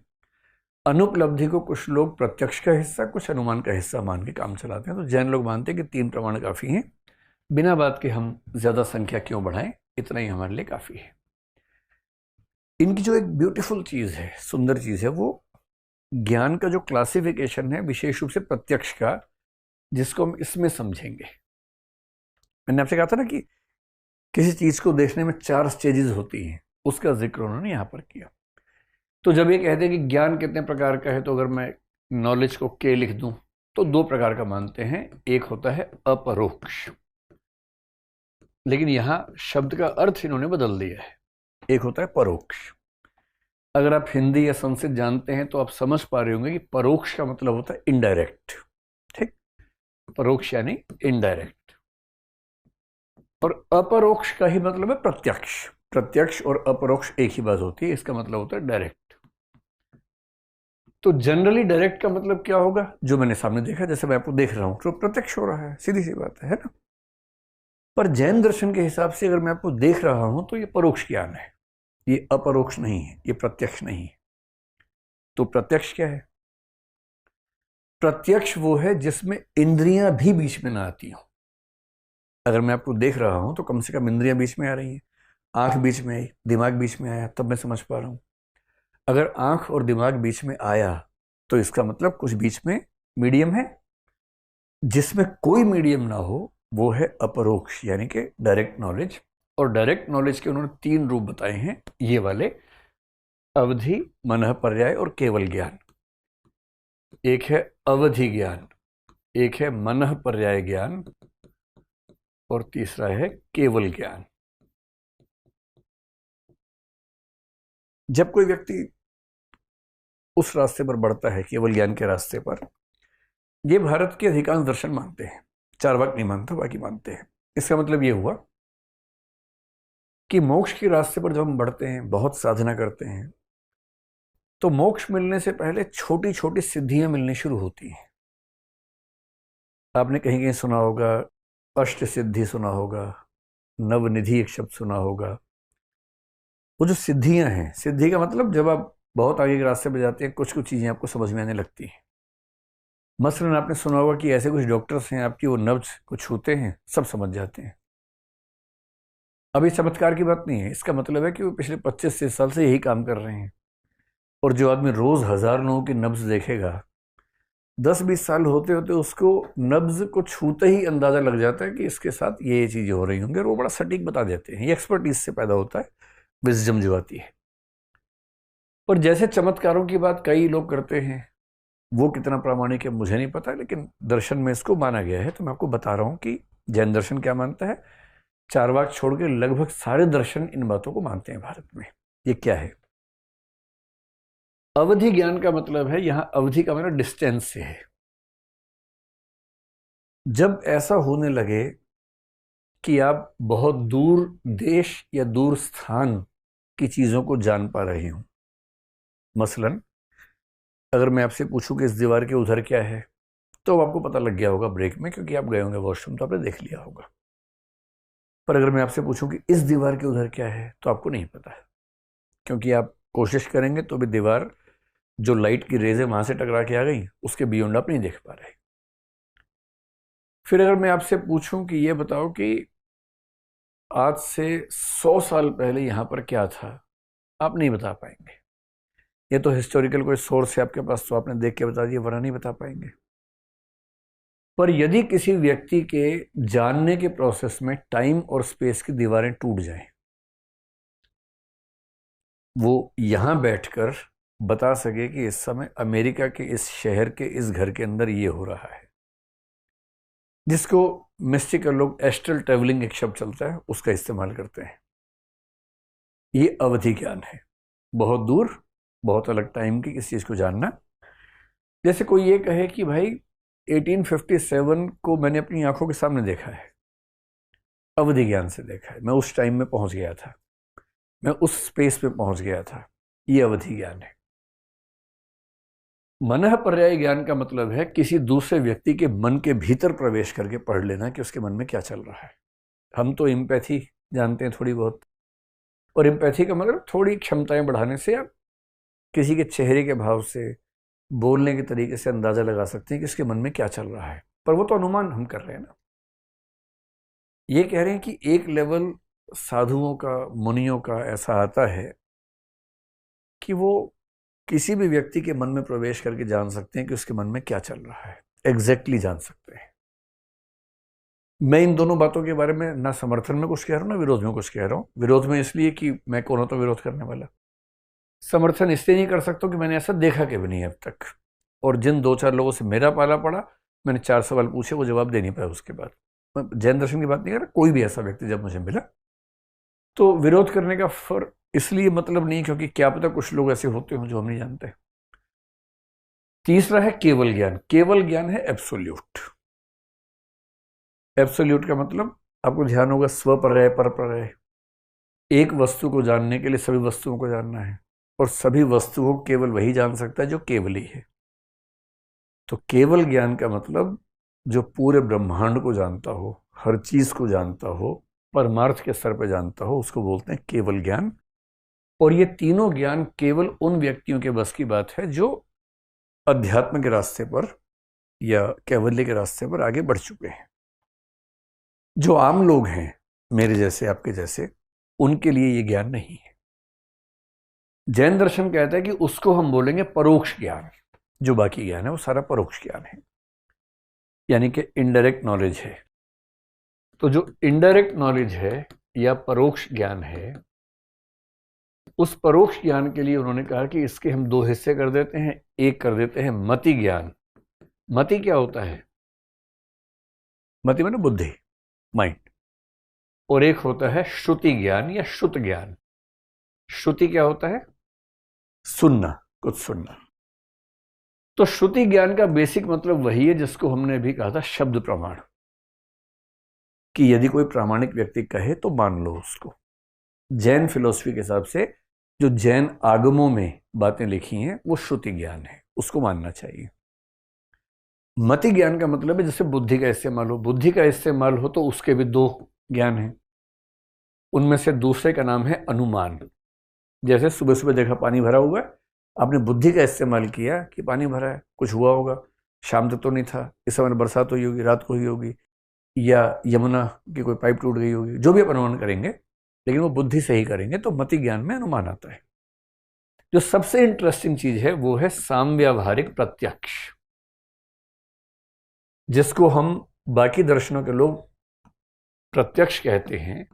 अनुपलब्धि को कुछ लोग प्रत्यक्ष का हिस्सा, कुछ अनुमान का हिस्सा मान के काम चलाते हैं। तो जैन लोग मानते हैं कि 3 प्रमाण काफी हैं। बिना बात के हम ज्यादा संख्या क्यों बढ़ाएं, इतना ही हमारे लिए काफी है। इनकी जो एक ब्यूटीफुल चीज है, सुंदर चीज है, वो ज्ञान का जो क्लासिफिकेशन है, विशेष रूप से प्रत्यक्ष का, जिसको हम इसमें समझेंगे। मैंने आपसे कहा था ना कि किसी चीज को देखने में 4 स्टेजेस होती हैं, उसका जिक्र उन्होंने यहां पर किया। तो जब ये कहते हैं कि ज्ञान कितने प्रकार का है, तो अगर मैं नॉलेज को के लिख दूं तो 2 प्रकार का मानते हैं। एक होता है अपरोक्ष, लेकिन यहां शब्द का अर्थ इन्होंने बदल दिया है। एक होता है परोक्ष। अगर आप हिंदी या संस्कृत जानते हैं तो आप समझ पा रहे होंगे कि परोक्ष का मतलब होता है इनडायरेक्ट। ठीक, परोक्ष यानी इनडायरेक्ट। और अपरोक्ष का ही मतलब है प्रत्यक्ष। प्रत्यक्ष और अपरोक्ष एक ही बात होती है, इसका मतलब होता है डायरेक्ट। तो जनरली डायरेक्ट का मतलब क्या होगा? जो मैंने सामने देखा, जैसे मैं आपको देख रहा हूं तो प्रत्यक्ष हो रहा है, सीधी सी बात है ना? पर जैन दर्शन के हिसाब से अगर मैं आपको देख रहा हूं तो ये परोक्ष ज्ञान है, ये अपरोक्ष नहीं है, ये प्रत्यक्ष नहीं है। तो प्रत्यक्ष क्या है? प्रत्यक्ष वो है जिसमें इंद्रियां भी बीच में ना आती हो। अगर मैं आपको देख रहा हूं तो कम से कम इंद्रियां बीच में आ रही हैं। आंख बीच में आई, दिमाग बीच में आया, तब मैं समझ पा रहा हूं। अगर आंख और दिमाग बीच में आया तो इसका मतलब कुछ बीच में मीडियम है। जिसमें कोई मीडियम ना हो वो है अपरोक्ष, यानी कि डायरेक्ट नॉलेज। और डायरेक्ट नॉलेज के उन्होंने 3 रूप बताए हैं, ये वाले: अवधि, मनः पर्याय और केवल ज्ञान। एक है अवधि ज्ञान, एक है मनः पर्याय ज्ञान, और तीसरा है केवल ज्ञान। जब कोई व्यक्ति उस रास्ते पर बढ़ता है, केवल ज्ञान के रास्ते पर, ये भारत के अधिकांश दर्शन मानते हैं, चार्वाक नहीं मानता, बाकी मानते हैं। इसका मतलब ये हुआ कि मोक्ष के रास्ते पर जब हम बढ़ते हैं, बहुत साधना करते हैं, तो मोक्ष मिलने से पहले छोटी छोटी सिद्धियां मिलनी शुरू होती हैं। आपने कहीं कहीं सुना होगा, अष्ट सिद्धि सुना होगा, नवनिधि एक शब्द सुना होगा। वो जो सिद्धियां हैं, सिद्धि का मतलब जब आप बहुत आगे के रास्ते पर जाते हैं, कुछ कुछ चीजें आपको समझ में आने लगती हैं। मसलन आपने सुना होगा कि ऐसे कुछ डॉक्टर्स हैं, आपकी वो नब्ज को छूते हैं, सब समझ जाते हैं। अभी चमत्कार की बात नहीं है, इसका मतलब है कि वो पिछले 25 साल से यही काम कर रहे हैं। और जो आदमी रोज 1000 लोगों की नब्ज देखेगा, 10-20 साल होते होते उसको नब्ज को छूते ही अंदाजा लग जाता है कि इसके साथ ये चीजें हो रही होंगी, और वो बड़ा सटीक बता देते हैं। ये एक्सपर्टीज से पैदा होता है, विजडम जो आती है। और जैसे चमत्कारों की बात कई लोग करते हैं, वो कितना प्रामाणिक है मुझे नहीं पता, लेकिन दर्शन में इसको माना गया है। तो मैं आपको बता रहा हूं कि जैन दर्शन क्या मानता है। चार्वाक छोड़ के लगभग सारे दर्शन इन बातों को मानते हैं भारत में। ये क्या है? अवधि ज्ञान का मतलब है, यहां अवधि का मतलब डिस्टेंस से है। जब ऐसा होने लगे कि आप बहुत दूर देश या दूर स्थान की चीजों को जान पा रहे हो, मसलन अगर मैं आपसे पूछूं कि इस दीवार के उधर क्या है, तो आपको पता लग गया होगा ब्रेक में, क्योंकि आप गए होंगे वॉशरूम तो आपने देख लिया होगा। पर अगर मैं आपसे पूछूं कि इस दीवार के उधर क्या है, तो आपको नहीं पता है, क्योंकि आप कोशिश करेंगे तो भी दीवार जो लाइट की रेज है वहां से टकरा के आ गई, उसके बियॉन्ड आप नहीं देख पा रहे। फिर अगर मैं आपसे पूछूं कि ये बताओ कि आज से 100 साल पहले यहां पर क्या था, आप नहीं बता पाएंगे। ये तो हिस्टोरिकल कोई सोर्स है आपके पास तो आपने देख के बता दिया, वरना नहीं बता पाएंगे। पर यदि किसी व्यक्ति के जानने के प्रोसेस में टाइम और स्पेस की दीवारें टूट जाएं, वो यहां बैठकर बता सके कि इस समय अमेरिका के इस शहर के इस घर के अंदर ये हो रहा है, जिसको मिस्टिकल लोग एस्ट्रल ट्रेवलिंग एक शब्द चलता है उसका इस्तेमाल करते हैं। ये अवधि ज्ञान है, बहुत दूर बहुत अलग टाइम की किसी चीज को जानना। जैसे कोई ये कहे कि भाई 1857 को मैंने अपनी आंखों के सामने देखा है, अवधि ज्ञान से देखा है, मैं उस टाइम में पहुंच गया था, मैं उस स्पेस में पहुंच गया था, ये अवधि ज्ञान है। मनः पर्याय ज्ञान का मतलब है किसी दूसरे व्यक्ति के मन के भीतर प्रवेश करके पढ़ लेना कि उसके मन में क्या चल रहा है। हम तो इम्पैथी जानते हैं थोड़ी बहुत, और इम्पैथी का मतलब थोड़ी क्षमताएं बढ़ाने से आप किसी के चेहरे के भाव से, बोलने के तरीके से अंदाजा लगा सकते हैं कि इसके मन में क्या चल रहा है। पर वो तो अनुमान हम कर रहे हैं ना। ये कह रहे हैं कि एक लेवल साधुओं का, मुनियों का ऐसा आता है कि वो किसी भी व्यक्ति के मन में प्रवेश करके जान सकते हैं कि उसके मन में क्या चल रहा है, एग्जैक्टली जान सकते हैं। मैं इन दोनों बातों के बारे में ना समर्थन में कुछ कह रहा हूं ना विरोध में कुछ कह रहा हूं। विरोध में इसलिए कि मैं कौन होता विरोध करने वाला, समर्थन इसलिए नहीं कर सकता कि मैंने ऐसा देखा कभी नहीं अब तक, और जिन दो चार लोगों से मेरा पाला पड़ा, मैंने 4 सवाल पूछे, वो जवाब दे नहीं पाया। उसके बाद मैं जैन दर्शन की बात नहीं कर रहा, कोई भी ऐसा व्यक्ति जब मुझे मिला, तो विरोध करने का फर इसलिए मतलब नहीं क्योंकि क्या पता कुछ लोग ऐसे होते हो जो हम नहीं जानते। तीसरा है केवल ज्ञान। केवल ज्ञान है एब्सोल्यूट। एब्सोल्यूट का मतलब आपको ध्यान होगा स्व पर्याय पर पर्याय। एक वस्तु को जानने के लिए सभी वस्तुओं को जानना है, और सभी वस्तुओं को केवल वही जान सकता है जो केवल ही है। तो केवल ज्ञान का मतलब जो पूरे ब्रह्मांड को जानता हो, हर चीज को जानता हो, परमार्थ के स्तर पर जानता हो, उसको बोलते हैं केवल ज्ञान। और ये तीनों ज्ञान केवल उन व्यक्तियों के बस की बात है जो अध्यात्म के रास्ते पर या कैवल्य के रास्ते पर आगे बढ़ चुके हैं। जो आम लोग हैं, मेरे जैसे आपके जैसे, उनके लिए ये ज्ञान नहीं है। जैन दर्शन कहता है कि उसको हम बोलेंगे परोक्ष ज्ञान। जो बाकी ज्ञान है वो सारा परोक्ष ज्ञान है, यानी कि इनडायरेक्ट नॉलेज है। तो जो इनडायरेक्ट नॉलेज है या परोक्ष ज्ञान है, उस परोक्ष ज्ञान के लिए उन्होंने कहा कि इसके हम दो हिस्से कर देते हैं। एक कर देते हैं मति ज्ञान। मति क्या होता है? मति माने बुद्धि, माइंड। और एक होता है श्रुति ज्ञान या श्रुत ज्ञान। श्रुति क्या होता है? सुनना, कुछ सुनना। तो श्रुति ज्ञान का बेसिक मतलब वही है जिसको हमने अभी कहा था शब्द प्रमाण, कि यदि कोई प्रामाणिक व्यक्ति कहे तो मान लो उसको। जैन फिलॉसफी के हिसाब से जो जैन आगमों में बातें लिखी हैं वो श्रुति ज्ञान है, उसको मानना चाहिए। मति ज्ञान का मतलब है जैसे बुद्धि का इस्तेमाल हो। बुद्धि का इस्तेमाल हो तो उसके भी दो ज्ञान हैं। उनमें से दूसरे का नाम है अनुमान। जैसे सुबह सुबह देखा पानी भरा हुआ है, आपने बुद्धि का इस्तेमाल किया कि पानी भरा है, कुछ हुआ होगा, शाम तक तो नहीं था, इस समय बरसात हुई होगी, रात को हुई होगी, या यमुना की कोई पाइप टूट गई होगी। जो भी आप अनुमान करेंगे, लेकिन वो बुद्धि से ही करेंगे, तो मति ज्ञान में अनुमान आता है। जो सबसे इंटरेस्टिंग चीज है वो है सामव्यावहारिक प्रत्यक्ष, जिसको हम बाकी दर्शनों के लोग प्रत्यक्ष कहते हैं,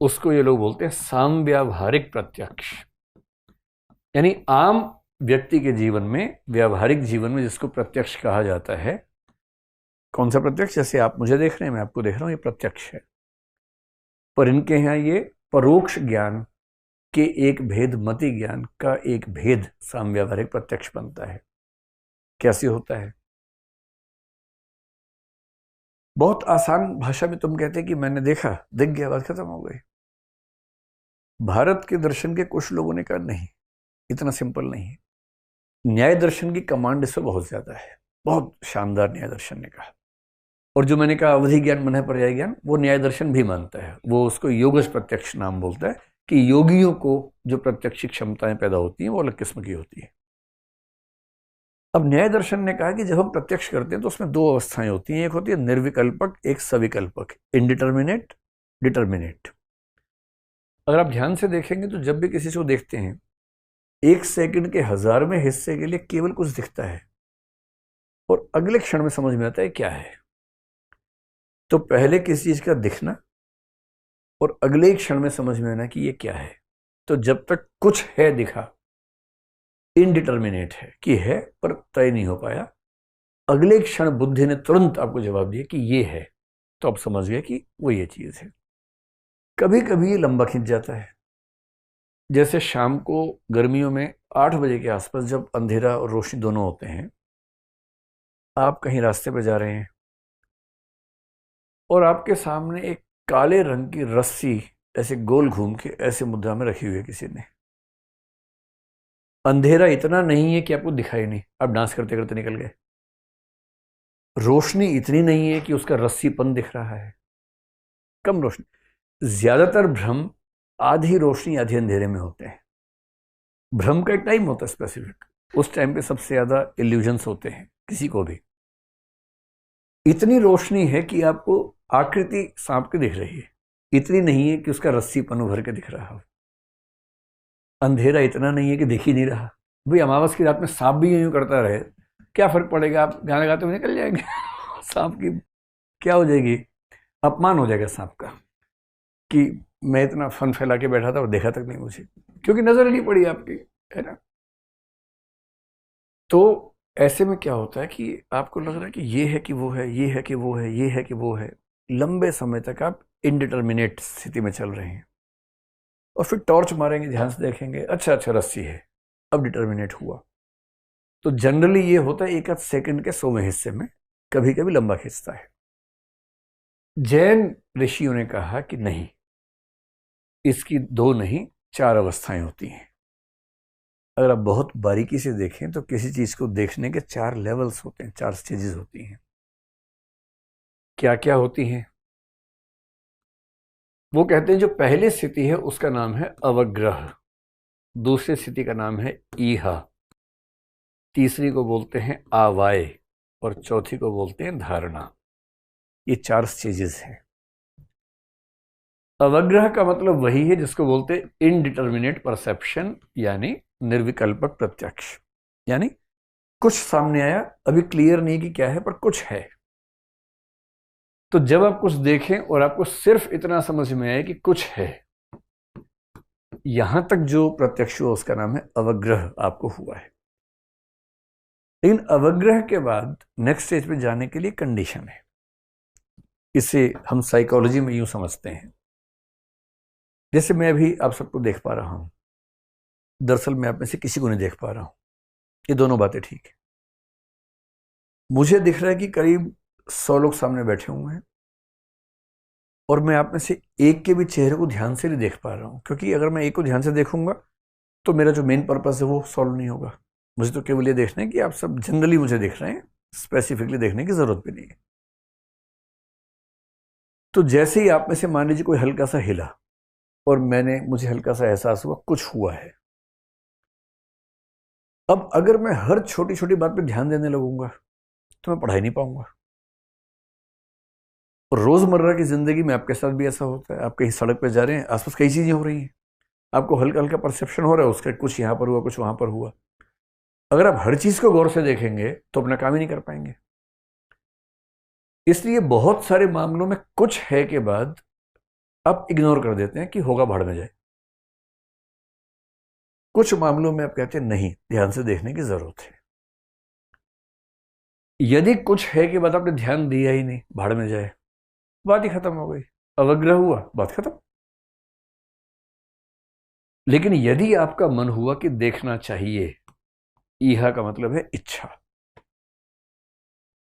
उसको ये लोग बोलते हैं सामव्यावहारिक प्रत्यक्ष। यानी आम व्यक्ति के जीवन में, व्यावहारिक जीवन में जिसको प्रत्यक्ष कहा जाता है। कौन सा प्रत्यक्ष? जैसे आप मुझे देख रहे हैं, मैं आपको देख रहा हूं, ये प्रत्यक्ष है। पर इनके यहां ये परोक्ष ज्ञान के एक भेद, मति ज्ञान का एक भेद सामव्यावहारिक प्रत्यक्ष बनता है। कैसे होता है? बहुत आसान भाषा में तुम कहते कि मैंने देखा, दिख गया, बात खत्म हो गई। भारत के दर्शन के कुछ लोगों ने कहा नहीं, इतना सिंपल नहीं है। न्याय दर्शन की कमांड इससे बहुत ज्यादा है, बहुत शानदार न्याय दर्शन ने कहा। और जो मैंने कहा अवधि ज्ञान मन पर्याय ज्ञान, वो न्याय दर्शन भी मानता है। वो उसको योगश प्रत्यक्ष नाम बोलता है कि योगियों को जो प्रत्यक्ष क्षमताएं पैदा होती हैं वो अलग किस्म की होती है। अब न्याय दर्शन ने कहा कि जब हम प्रत्यक्ष करते हैं तो उसमें दो अवस्थाएं होती हैं, एक होती है निर्विकल्पक, एक सविकल्पक, इनडिटर्मिनेट, डिटर्मिनेट। अगर आप ध्यान से देखेंगे तो जब भी किसी को देखते हैं, एक सेकंड के 1000वें हिस्से के लिए केवल कुछ दिखता है और अगले क्षण में समझ में आता है क्या है। तो पहले किसी चीज का दिखना और अगले क्षण में समझ में आना कि ये क्या है। तो जब तक कुछ है दिखा, इनडिटर्मिनेट है कि है पर तय नहीं हो पाया, अगले क्षण बुद्धि ने तुरंत आपको जवाब दिया कि ये है, तो आप समझ गए कि वो ये चीज है। कभी कभी ये लंबा खिंच जाता है, जैसे शाम को गर्मियों में 8 बजे के आसपास जब अंधेरा और रोशनी दोनों होते हैं, आप कहीं रास्ते पर जा रहे हैं और आपके सामने एक काले रंग की रस्सी ऐसे गोल घूम के ऐसे मुद्रा में रखी हुई है किसी ने। अंधेरा इतना नहीं है कि आपको दिखाई नहीं, आप डांस करते करते निकल गए। रोशनी इतनी नहीं है कि उसका रस्सीपन दिख रहा है, कम रोशनी। ज्यादातर भ्रम आधी रोशनी आधी अंधेरे में होते हैं। भ्रम का एक टाइम होता है स्पेसिफिक, उस टाइम पे सबसे ज्यादा इल्यूजन्स होते हैं किसी को भी। इतनी रोशनी है कि आपको आकृति सांप की दिख रही है, इतनी नहीं है कि उसका रस्सीपन उभर के दिख रहा हो। अंधेरा इतना नहीं है कि दिख ही नहीं रहा। भाई अमावस की रात में सांप भी यूं करता रहे, क्या फर्क पड़ेगा, आप गाना गाते हुए निकल जाएंगे। सांप की क्या हो जाएगी, अपमान हो जाएगा सांप का कि मैं इतना फन फैला के बैठा था और देखा तक नहीं मुझे, क्योंकि नजर ही नहीं पड़ी आपकी, है ना। तो ऐसे में क्या होता है कि आपको लग रहा है कि ये है कि वो है, ये है कि वो है, ये है कि वो है। लंबे समय तक आप इनडिटर्मिनेट स्थिति में चल रहे हैं और फिर टॉर्च मारेंगे, ध्यान से देखेंगे, अच्छा अच्छा रस्सी है, अब डिटर्मिनेट हुआ। तो जनरली ये होता है एक आध सेकंड के 100वें हिस्से में, कभी कभी लंबा खींचता है। जैन ऋषियों ने कहा कि नहीं, इसकी 2 नहीं 4 अवस्थाएं होती हैं। अगर आप बहुत बारीकी से देखें तो किसी चीज को देखने के 4 लेवल्स होते हैं, 4 स्टेजेस होती हैं। क्या क्या होती हैं वो कहते हैं, जो पहली स्थिति है उसका नाम है अवग्रह, दूसरी स्थिति का नाम है ईहा, तीसरी को बोलते हैं आवाय और चौथी को बोलते हैं धारणा। ये 4 स्टेजेस हैं। अवग्रह का मतलब वही है जिसको बोलते हैं इनडिटर्मिनेट परसेप्शन, यानी निर्विकल्पक प्रत्यक्ष। यानी कुछ सामने आया, अभी क्लियर नहीं कि क्या है पर कुछ है। तो जब आप कुछ देखें और आपको सिर्फ इतना समझ में आए कि कुछ है, यहां तक जो प्रत्यक्ष हुआ उसका नाम है अवग्रह, आपको हुआ है। लेकिन अवग्रह के बाद नेक्स्ट स्टेज पे जाने के लिए कंडीशन है। इसे हम साइकोलॉजी में यूं समझते हैं, जैसे मैं अभी आप सबको देख पा रहा हूं, दरअसल मैं आप में से किसी को नहीं देख पा रहा हूं, ये दोनों बातें ठीक है। मुझे दिख रहा है कि करीब 100 लोग सामने बैठे हुए हैं और मैं आप में से एक के भी चेहरे को ध्यान से नहीं देख पा रहा हूं, क्योंकि अगर मैं एक को ध्यान से देखूंगा तो मेरा जो मेन पर्पस है वो सॉल्व नहीं होगा। मुझे तो केवल ये देखना है कि आप सब जनरली मुझे देख रहे हैं, स्पेसिफिकली देखने की जरूरत भी नहीं है। तो जैसे ही आप में से मान लीजिए कोई हल्का सा हिला और मुझे हल्का सा एहसास हुआ कुछ हुआ है, अब अगर मैं हर छोटी छोटी बात पे ध्यान देने लगूंगा तो मैं पढ़ाई नहीं पाऊंगा। और रोजमर्रा की जिंदगी में आपके साथ भी ऐसा होता है, आप कहीं सड़क पे जा रहे हैं, आसपास कई चीजें हो रही हैं, आपको हल्का हल्का परसेप्शन हो रहा है उसका, कुछ यहां पर हुआ कुछ वहां पर हुआ। अगर आप हर चीज को गौर से देखेंगे तो अपना काम ही नहीं कर पाएंगे। इसलिए बहुत सारे मामलों में कुछ है के बाद आप इग्नोर कर देते हैं कि होगा भाड़ में जाए। कुछ मामलों में आप कहते हैं नहीं, ध्यान से देखने की जरूरत है। यदि कुछ है के बाद आपने ध्यान दिया ही नहीं, भाड़ में जाए, बात ही खत्म हो गई, अवग्रह हुआ, बात खत्म। लेकिन यदि आपका मन हुआ कि देखना चाहिए, ईहा का मतलब है इच्छा,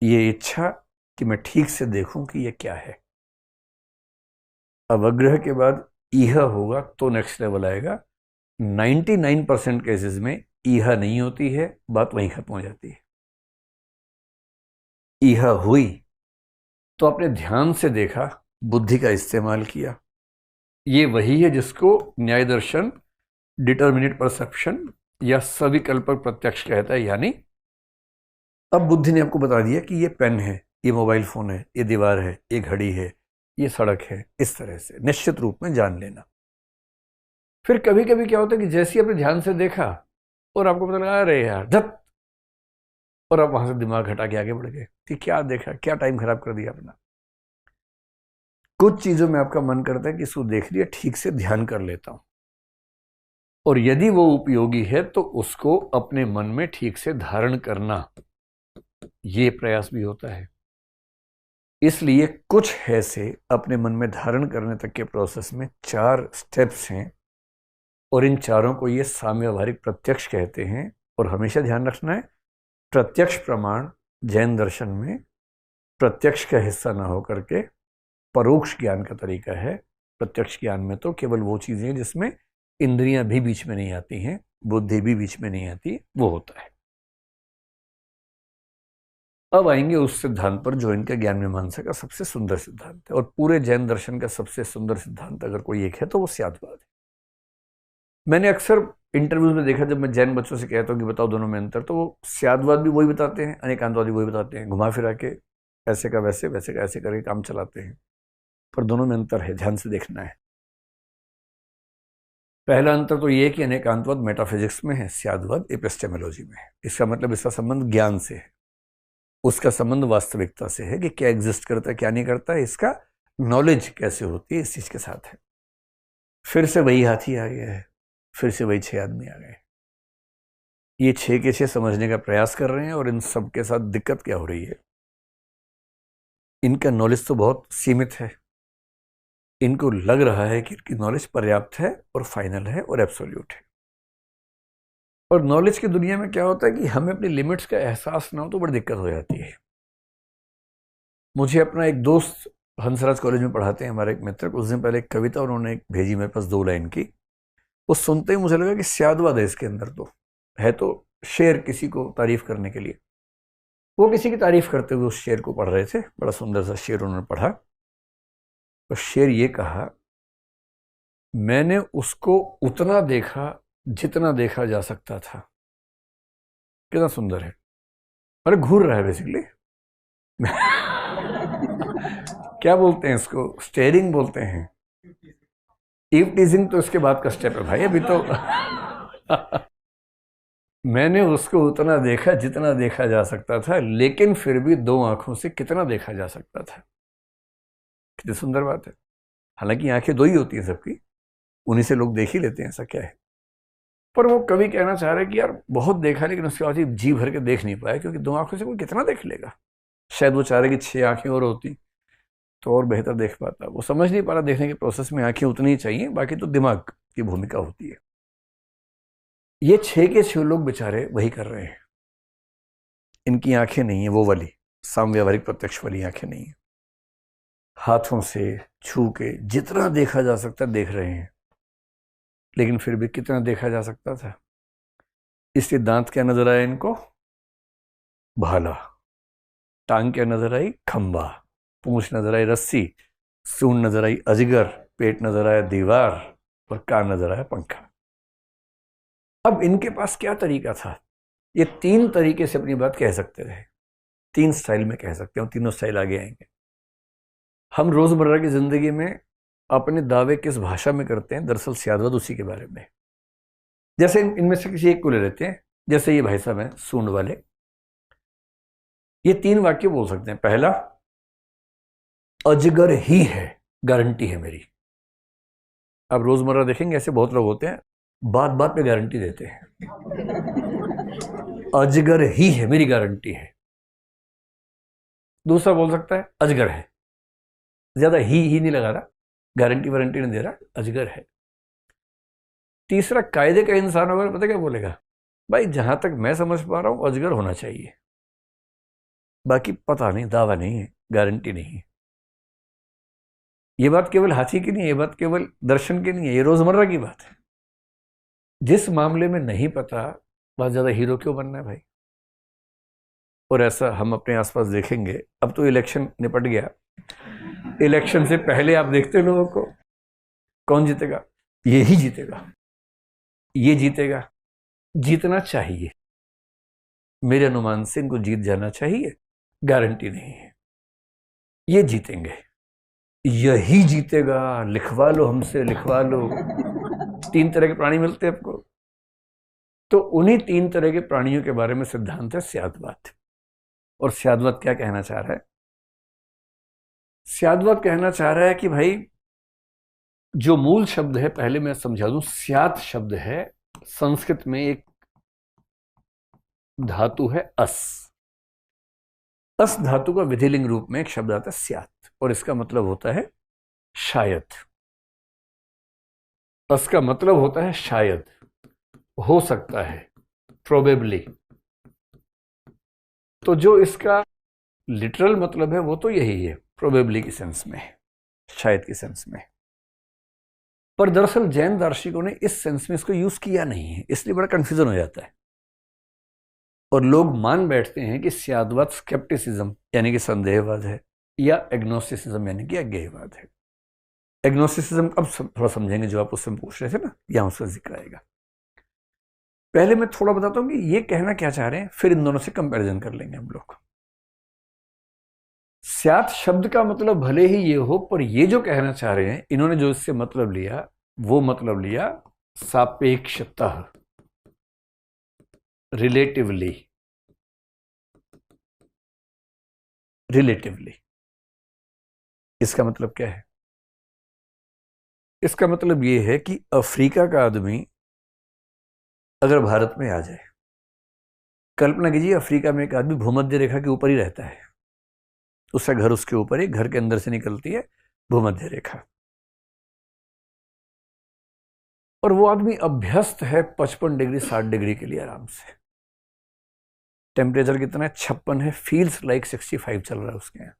ये इच्छा कि मैं ठीक से देखूं कि ये क्या है। अवग्रह के बाद ईहा होगा तो नेक्स्ट लेवल आएगा। 99% केसेस में ईहा नहीं होती है, बात वहीं खत्म हो जाती है। ईहा हुई तो आपने ध्यान से देखा, बुद्धि का इस्तेमाल किया। ये वही है जिसको न्याय दर्शन डिटर्मिनेट परसेप्शन या सविकल्पक प्रत्यक्ष कहता है। यानी अब बुद्धि ने आपको बता दिया कि ये पेन है, ये मोबाइल फोन है, ये दीवार है, ये घड़ी है, ये सड़क है। इस तरह से निश्चित रूप में जान लेना। फिर कभी कभी क्या होता है कि जैसे ही आपने ध्यान से देखा और आपको पता लगा अरे यार धत, और आप वहां से दिमाग हटा के आगे बढ़ गए कि क्या देखा, क्या टाइम खराब कर दिया अपना। कुछ चीजों में आपका मन करता है कि इसको देख लिया, ठीक से ध्यान कर लेता हूं, और यदि वो उपयोगी है तो उसको अपने मन में ठीक से धारण करना, ये प्रयास भी होता है। इसलिए कुछ है से अपने मन में धारण करने तक के प्रोसेस में 4 स्टेप्स हैं, और इन चारों को ये साम्य व्यवहारिक प्रत्यक्ष कहते हैं। और हमेशा ध्यान रखना है, प्रत्यक्ष प्रमाण जैन दर्शन में प्रत्यक्ष का हिस्सा ना होकर के परोक्ष ज्ञान का तरीका है। प्रत्यक्ष ज्ञान में तो केवल वो चीजें हैं जिसमें इंद्रियां भी बीच में नहीं आती हैं, बुद्धि भी बीच में नहीं आती, वो होता है। अब आएंगे उस सिद्धांत पर जो इनका ज्ञान मीमांसा का सबसे सुंदर सिद्धांत है, और पूरे जैन दर्शन का सबसे सुंदर सिद्धांत अगर कोई एक है तो वो स्यादवाद है। मैंने अक्सर इंटरव्यूज में देखा, जब मैं जैन बच्चों से कहता हूँ कि बताओ दोनों में अंतर, तो वो स्यादवाद भी वही बताते हैं, अनेकांतवाद भी वही बताते हैं, घुमा फिरा के ऐसे का वैसे, वैसे का ऐसे करके काम चलाते हैं। पर दोनों में अंतर है, ध्यान से देखना है। पहला अंतर तो ये है कि अनेकांतवाद मेटाफिजिक्स में है, स्यादवाद एपिस्टेमोलॉजी में है। इसका मतलब इसका संबंध ज्ञान से है, उसका संबंध वास्तविकता से है कि क्या एग्जिस्ट करता है, क्या नहीं करता है, इसका नॉलेज कैसे होती है, इस चीज के साथ है। फिर से वही हाथी आ गया है, फिर से वही 6 आदमी आ गए। ये 6 के 6 समझने का प्रयास कर रहे हैं, और इन सब के साथ दिक्कत क्या हो रही है, इनका नॉलेज तो बहुत सीमित है। इनको लग रहा है कि इनकी नॉलेज पर्याप्त है और फाइनल है और एब्सोल्यूट है। और नॉलेज की दुनिया में क्या होता है कि हमें अपनी लिमिट्स का एहसास ना हो तो बड़ी दिक्कत हो जाती है। मुझे अपना एक दोस्त हंसराज कॉलेज में पढ़ाते हैं, हमारे एक मित्र, उस दिन पहले एक कविता उन्होंने भेजी मेरे पास 2 लाइन की। वो सुनते ही मुझे लगा कि स्यादवाद है इसके अंदर, तो है तो शेर किसी को तारीफ करने के लिए। वो किसी की तारीफ करते हुए उस शेर को पढ़ रहे थे, बड़ा सुंदर सा शेर उन्होंने पढ़ा। तो शेर ये कहा, मैंने उसको उतना देखा जितना देखा जा सकता था। कितना सुंदर है। अरे घूर रहा है बेसिकली। क्या बोलते हैं इसको, स्टेयरिंग बोलते हैं। ईव टीजिंग तो इसके बाद का स्टेप है भाई, अभी तो। मैंने उसको उतना देखा जितना देखा जा सकता था, लेकिन फिर भी 2 आंखों से कितना देखा जा सकता था। कितनी सुंदर बात है। हालांकि आंखें 2 ही होती हैं सबकी, उन्हीं से लोग देख ही लेते हैं, ऐसा क्या है। पर वो कवि कहना चाह रहे कि यार बहुत देखा, लेकिन उसके बाद जी भर के देख नहीं पाया, क्योंकि 2 आंखों से कोई कितना देख लेगा। शायद वो चाह रहे कि 6 आंखें और होती तो और बेहतर देख पाता। वो समझ नहीं पा रहा, देखने के प्रोसेस में आंखें उतनी ही चाहिए, बाकी तो दिमाग की भूमिका होती है। ये 6 के 6 लोग बेचारे वही कर रहे हैं। इनकी आंखें नहीं है वो वाली साम व्यवहारिक प्रत्यक्ष वाली आंखें नहीं है। हाथों से छू के जितना देखा जा सकता देख रहे हैं, लेकिन फिर भी कितना देखा जा सकता था। इसलिए दांत क्या नजर आया इनको, भाला। टांग क्या नजर आई, खंबा। पूंछ नजर आई, रस्सी। सूंड नजर आई, अजगर। पेट नजर आया, दीवार। और कान नजर आया, पंखा। अब इनके पास क्या तरीका था, ये 3 तरीके से अपनी बात कह सकते थे, 3 स्टाइल में कह सकते हैं, तीनों स्टाइल आगे आएंगे। हम रोजमर्रा की जिंदगी में अपने दावे किस भाषा में करते हैं, दरअसल स्यादवाद उसी के बारे में। जैसे इनमें से किसी एक को ले लेते हैं, जैसे ये भाई साहब हैं सूंड वाले। ये 3 वाक्य बोल सकते हैं। पहला, अजगर ही है, गारंटी है मेरी। अब रोजमर्रा देखेंगे ऐसे बहुत लोग होते हैं, बात बात पे गारंटी देते हैं। अजगर ही है, मेरी गारंटी है। दूसरा बोल सकता है, अजगर है, ज्यादा ही नहीं लगा रहा, गारंटी वारंटी नहीं दे रहा, अजगर है। तीसरा, कायदे का इंसान होगा, पता क्या बोलेगा, भाई जहां तक मैं समझ पा रहा हूं अजगर होना चाहिए, बाकी पता नहीं, दावा नहीं है, गारंटी नहीं है। ये बात केवल हाथी की नहीं है, ये बात केवल दर्शन की नहीं है, ये रोजमर्रा की बात है। जिस मामले में नहीं पता, बहुत ज्यादा हीरो क्यों बनना है भाई। और ऐसा हम अपने आसपास देखेंगे। अब तो इलेक्शन निपट गया, इलेक्शन से पहले आप देखते लोगों को, कौन जीतेगा, ये ही जीतेगा, ये जीतेगा, जीतना चाहिए। मेरे अनुमान से इनको जीत जाना चाहिए, गारंटी नहीं है ये जीतेंगे, यही जीतेगा, लिखवा लो हमसे, लिखवा लो। 3 तरह के प्राणी मिलते हैं आपको, तो उन्हीं 3 तरह के प्राणियों के बारे में सिद्धांत है स्यादवाद। और स्यादवाद क्या कहना चाह रहा है? स्यादवाद कहना चाह रहा है कि भाई जो मूल शब्द है, पहले मैं समझा दूं, स्यात शब्द है, संस्कृत में एक धातु है अस। अस धातु का विधिलिंग रूप में एक शब्द आता है स्यात, और इसका मतलब होता है शायद। अस का मतलब होता है शायद, हो सकता है, प्रोबेबली। तो जो इसका लिटरल मतलब है वो तो यही है, प्रोबेबली की सेंस में, शायद की सेंस में। पर दरअसल जैन दार्शनिकों ने इस सेंस में इसको यूज किया नहीं है, इसलिए बड़ा कंफ्यूजन हो जाता है। और लोग मान बैठते हैं कि स्यादवाद स्केप्टिसिज्म यानी कि संदेहवाद है, या एग्नोस्टिसिज्म यानी कि अज्ञेयवाद है। एग्नोस्टिसिज्म अब थोड़ा समझेंगे, जो आप उससे पूछ रहे थे ना, यहां उसका जिक्र आएगा। पहले मैं थोड़ा बताता हूं कि ये कहना क्या चाह रहे हैं, फिर इन दोनों से कंपैरिजन कर लेंगे हम लोग। स्यात शब्द का मतलब भले ही ये हो, पर ये जो कहना चाह रहे हैं, इन्होंने जो इससे मतलब लिया, वो मतलब लिया सापेक्षतः, रिलेटिवली। रिलेटिवली इसका मतलब क्या है? इसका मतलब ये है कि अफ्रीका का आदमी अगर भारत में आ जाए, कल्पना कीजिए अफ्रीका में एक आदमी भूमध्य रेखा के ऊपर ही रहता है, उसका घर उसके ऊपर ही, घर के अंदर से निकलती है भूमध्य रेखा, और वो आदमी अभ्यस्त है 55 डिग्री 60 डिग्री के लिए आराम से। टेम्परेचर कितना है? 56 है, फील्स लाइक 65 चल रहा है उसके यहाँ।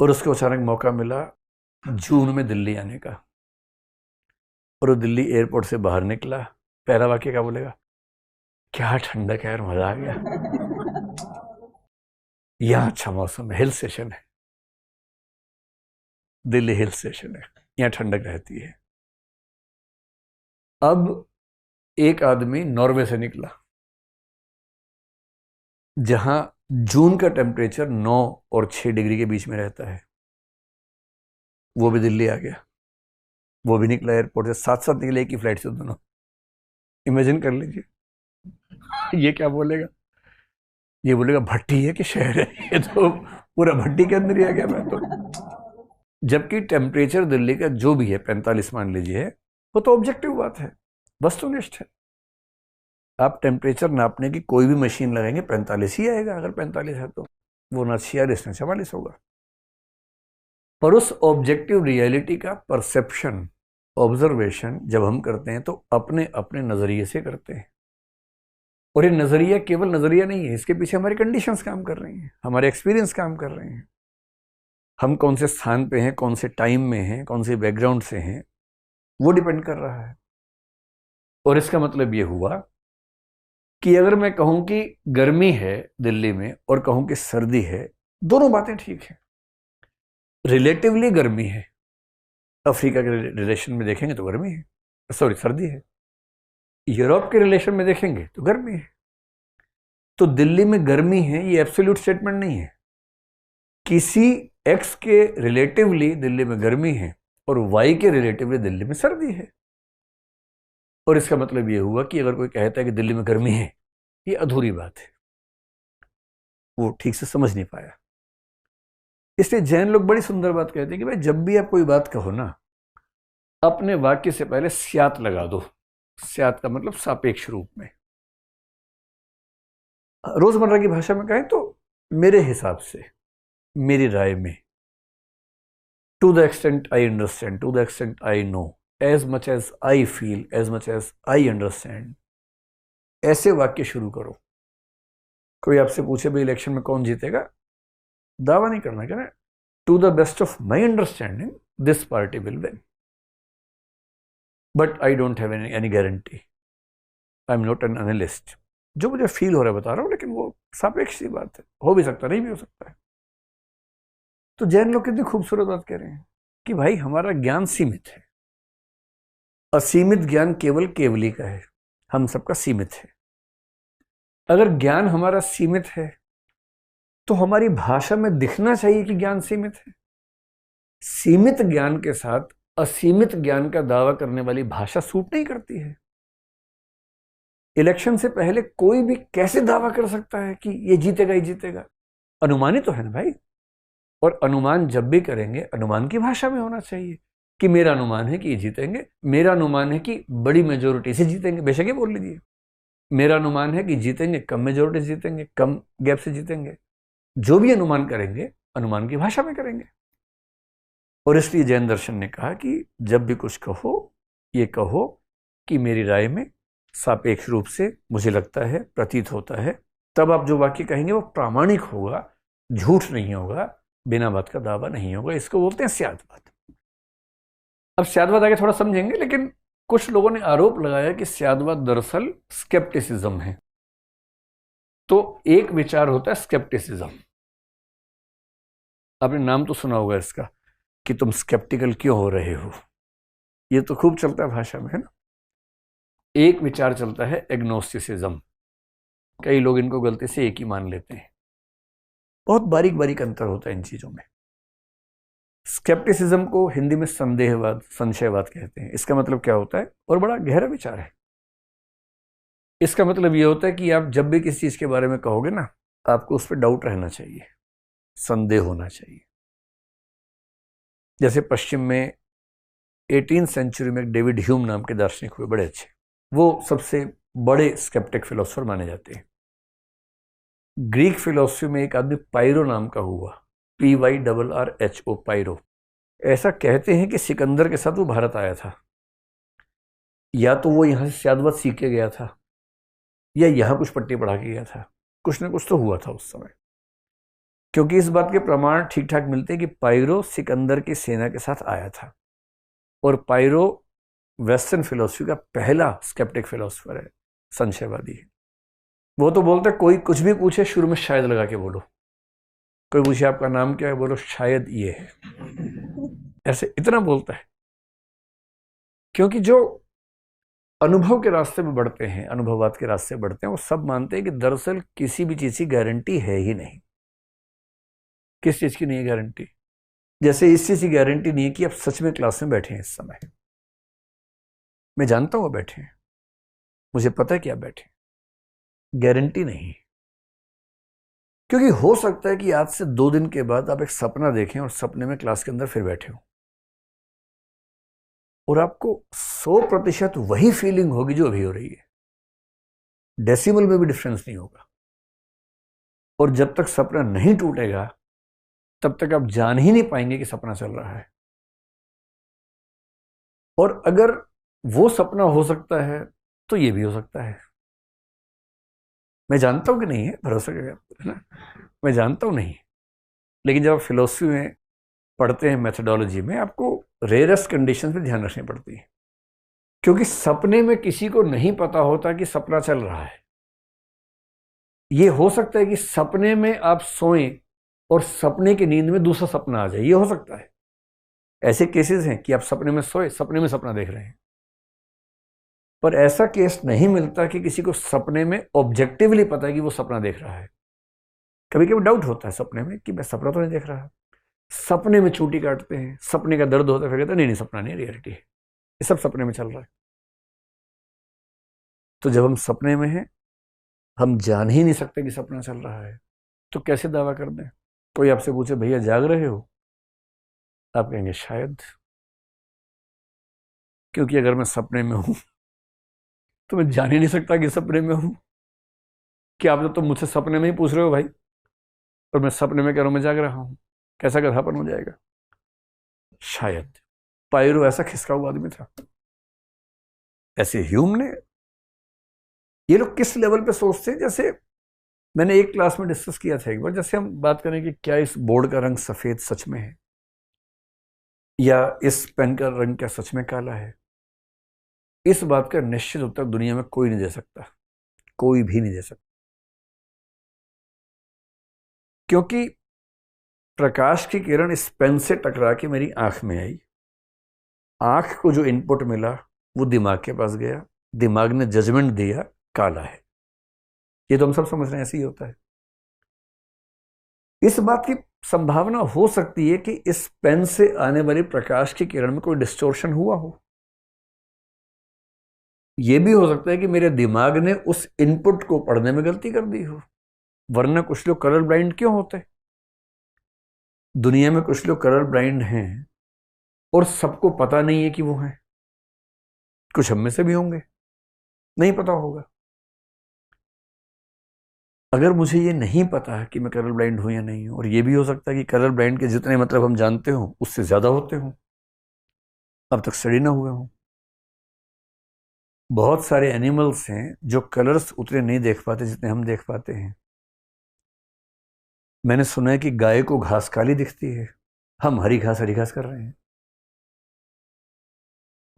और उसको अचानक मौका मिला जून में दिल्ली आने का, और वो दिल्ली एयरपोर्ट से बाहर निकला, पहला वाक्य क्या बोलेगा? क्या ठंडक है यार, मजा आ गया, यहाँ अच्छा मौसम है, हिल स्टेशन है, दिल्ली हिल स्टेशन है, यहाँ ठंडक रहती है। अब एक आदमी नॉर्वे से निकला, जहां जून का टेम्परेचर 9 और 6 डिग्री के बीच में रहता है, वो भी दिल्ली आ गया, वो भी निकला एयरपोर्ट से, साथ साथ निकले एक ही फ्लाइट से दोनों। इमेजिन कर लीजिए, ये क्या बोलेगा? ये बोलेगा भट्टी है कि शहर है, ये तो पूरा भट्टी के अंदर ही आ गया मैं तो। जबकि टेम्परेचर दिल्ली का जो भी है, 45 मान लीजिए, वो तो ऑब्जेक्टिव बात है, वस्तुनिष्ठ है। आप टेम्परेचर नापने की कोई भी मशीन लगाएंगे 45 ही आएगा, अगर 45 है तो, वो ना 46 ना 44 होगा। पर उस ऑब्जेक्टिव रियलिटी का परसेप्शन, ऑब्जर्वेशन जब हम करते हैं तो अपने अपने नजरिए से करते हैं। और ये नजरिया केवल नजरिया नहीं है, इसके पीछे हमारी कंडीशंस काम कर रही हैं, हमारे एक्सपीरियंस काम कर रहे हैं। हम कौन से स्थान पे हैं, कौन से टाइम में हैं, कौन से बैकग्राउंड से हैं, वो डिपेंड कर रहा है। और इसका मतलब ये हुआ कि अगर मैं कहूं कि गर्मी है दिल्ली में और कहूं कि सर्दी है, दोनों बातें ठीक है। रिलेटिवली गर्मी है, अफ्रीका के रिलेशन में देखेंगे तो गर्मी है, सॉरी सर्दी है। यूरोप के रिलेशन में देखेंगे तो गर्मी है। तो दिल्ली में गर्मी है ये एब्सोल्यूट स्टेटमेंट नहीं है। किसी एक्स के रिलेटिवली दिल्ली में गर्मी है और वाई के रिलेटिवली दिल्ली में सर्दी है। और इसका मतलब ये हुआ कि अगर कोई कहता है कि दिल्ली में गर्मी है, ये अधूरी बात है, वो ठीक से समझ नहीं पाया। इसलिए जैन लोग बड़ी सुंदर बात कहते हैं कि भाई जब भी आप कोई बात कहो ना, अपने वाक्य से पहले स्यात लगा दो। स्यात का मतलब सापेक्ष रूप में। रोजमर्रा की भाषा में कहें तो मेरे हिसाब से, मेरी राय में, to the extent I understand, to the extent I know, as much as I feel, as much as I understand, ऐसे वाक्य शुरू करो। कोई आपसे पूछे भाई इलेक्शन में कौन जीतेगा, दावा नहीं करना, कहना to the best of my understanding this party will win, but I don't have any guarantee, I am not an analyst. जो मुझे फील हो रहा है बता रहा हूँ, लेकिन वो सापेक्ष सी बात है, हो भी सकता नहीं भी हो सकता है। तो जैन लोग कितनी खूबसूरत बात कह रहे हैं कि भाई हमारा ज्ञान सीमित है, असीमित ज्ञान केवल केवली का है, हम सबका सीमित है। अगर ज्ञान हमारा सीमित है तो हमारी भाषा में दिखना चाहिए कि ज्ञान सीमित है। सीमित ज्ञान के साथ असीमित ज्ञान का दावा करने वाली भाषा सूट नहीं करती है। इलेक्शन से पहले कोई भी कैसे दावा कर सकता है कि ये जीतेगा ही जीतेगा? अनुमान ही तो है ना भाई। और अनुमान जब भी करेंगे अनुमान की भाषा में होना चाहिए कि मेरा अनुमान है कि ये जीतेंगे, मेरा अनुमान है कि बड़ी मेजोरिटी से जीतेंगे, बेशक ये बोल लीजिए, मेरा अनुमान है कि जीतेंगे कम मेजोरिटी से जीतेंगे, कम गैप से जीतेंगे। जो भी अनुमान करेंगे अनुमान की भाषा में करेंगे। और इसलिए जैन दर्शन ने कहा कि जब भी कुछ कहो ये कहो कि मेरी राय में सापेक्ष रूप से मुझे लगता है, प्रतीत होता है, तब आप जो वाक्य कहेंगे वो प्रामाणिक होगा, झूठ नहीं होगा, बिना बात का दावा नहीं होगा। इसको बोलते हैं स्यादवाद। अब स्यादवाद आगे थोड़ा समझेंगे, लेकिन कुछ लोगों ने आरोप लगाया कि स्यादवाद दरअसल स्केप्टिसिज्म है। तो एक विचार होता है स्केप्टिसिज्म, आपने नाम तो सुना होगा इसका कि तुम स्केप्टिकल क्यों हो रहे हो, ये तो खूब चलता है भाषा में, है ना। एक विचार चलता है एग्नोस्टिसिज्म, कई लोग इनको गलती से एक ही मान लेते हैं। बहुत बारीक बारीक अंतर होता है इन चीजों में। स्केप्टिसिज्म को हिंदी में संदेहवाद, संशयवाद कहते हैं। इसका मतलब क्या होता है, और बड़ा गहरा विचार है। इसका मतलब यह होता है कि आप जब भी किसी चीज के बारे में कहोगे ना, आपको उस पर डाउट रहना चाहिए, संदेह होना चाहिए। जैसे पश्चिम में 18वीं सेंचुरी में डेविड ह्यूम नाम के दार्शनिक हुए, बड़े अच्छे, वो सबसे बड़े स्केप्टिक फिलोसोफर माने जाते हैं। ग्रीक फिलोसफी में एक आदमी पायरो नाम का हुआ, PYRRHO, पायरो। ऐसा कहते हैं कि सिकंदर के साथ वो भारत आया था, या तो वो यहां से स्यादवाद सीख के गया था या यहां कुछ पट्टी पढ़ा के गया था, कुछ ना कुछ तो हुआ था उस समय। क्योंकि इस बात के प्रमाण ठीक ठाक मिलते हैं कि पायरो सिकंदर की सेना के साथ आया था, और पायरो वेस्टर्न फिलोसफी का पहला स्केप्टिक फिलोसफर है, संशयवादी है। वो तो बोलते कोई कुछ भी पूछे शुरू में शायद लगा के बोलो, कोई पूछे आपका नाम क्या है, बोलो शायद ये है, ऐसे इतना बोलता है। क्योंकि जो अनुभव के रास्ते में बढ़ते हैं, अनुभववाद के रास्ते बढ़ते हैं, वो सब मानते हैं कि दरअसल किसी भी चीज की गारंटी है ही नहीं। किस चीज की नहीं है गारंटी? जैसे इस चीज की गारंटी नहीं है कि आप सच में क्लास में बैठे हैं इस समय। मैं जानता हूं आप बैठे हैं, मुझे पता है कि आप बैठे हैं, गारंटी नहीं। क्योंकि हो सकता है कि आज से 2 दिन के बाद आप एक सपना देखें और सपने में क्लास के अंदर फिर बैठे हो, और आपको 100% वही फीलिंग होगी जो अभी हो रही है, डेसिमल में भी डिफरेंस नहीं होगा। और जब तक सपना नहीं टूटेगा तब तक आप जान ही नहीं पाएंगे कि सपना चल रहा है। और अगर वो सपना हो सकता है तो ये भी हो सकता है। मैं जानता हूं कि नहीं है, भरोसा करेगा, है ना, मैं जानता हूं नहीं, लेकिन जब आप फिलोसफी में पढ़ते हैं, मेथोडोलॉजी में, आपको रेयरेस्ट कंडीशन पे ध्यान रखनी पड़ती है। क्योंकि सपने में किसी को नहीं पता होता कि सपना चल रहा है। ये हो सकता है कि सपने में आप सोएं और सपने की नींद में दूसरा सपना आ जाए, ये हो सकता है। ऐसे केसेस हैं कि आप सपने में सोए, सपने में सपना देख रहे हैं। पर ऐसा केस नहीं मिलता कि किसी को सपने में ऑब्जेक्टिवली पता है कि वो सपना देख रहा है। कभी कभी डाउट होता है सपने में कि मैं सपना तो नहीं देख रहा। सपने में चूटी काटते हैं, सपने का दर्द होता है, फिर कहते हैं नहीं नहीं सपना नहीं, रियलिटी है, ये सब सपने में चल रहा है। तो जब हम सपने में हैं, हम जान ही नहीं सकते कि सपना चल रहा है, तो कैसे दावा कर दें? कोई आपसे पूछे भैया जाग रहे हो, आप कहेंगे शायद, क्योंकि अगर मैं सपने में हूं तो मैं जान ही नहीं सकता कि सपने में हूं। कि आप तो मुझसे सपने में ही पूछ रहे हो भाई, और मैं सपने में कह रहा हूं मैं जाग रहा हूं, कैसा गधापन हो जाएगा। शायद पायरो ऐसा खिसका हुआ आदमी था। ऐसे ह्यूम ने, ये लोग किस लेवल पे सोचते हैं, जैसे मैंने एक क्लास में डिस्कस किया था एक बार, जैसे हम बात करें कि क्या इस बोर्ड का रंग सफेद सच में है, या इस पेन का रंग क्या सच में काला है। इस बात का निश्चित उत्तर दुनिया में कोई नहीं दे सकता, कोई भी नहीं दे सकता। क्योंकि प्रकाश की किरण इस पेन से टकरा के मेरी आंख में आई, आंख को जो इनपुट मिला वो दिमाग के पास गया, दिमाग ने जजमेंट दिया काला है। ये तो हम सब समझ रहे हैं, ऐसे ही होता है। इस बात की संभावना हो सकती है कि इस पेन से आने वाली प्रकाश की किरण में कोई डिस्टोर्शन हुआ हो। यह भी हो सकता है कि मेरे दिमाग ने उस इनपुट को पढ़ने में गलती कर दी हो, वरना कुछ लोग कलर ब्लाइंड क्यों होते। दुनिया में कुछ लोग कलर ब्लाइंड हैं और सबको पता नहीं है कि वो हैं। कुछ हम में से भी होंगे, नहीं पता होगा। अगर मुझे ये नहीं पता है कि मैं कलर ब्लाइंड हूं या नहीं हूं, और ये भी हो सकता है कि कलर ब्लाइंड के जितने मतलब हम जानते हो उससे ज्यादा होते हों, अब तक स्टडी ना हुए हों। बहुत सारे एनिमल्स हैं जो कलर्स उतने नहीं देख पाते जितने हम देख पाते हैं। मैंने सुना है कि गाय को घास काली दिखती है, हम हरी घास कर रहे हैं।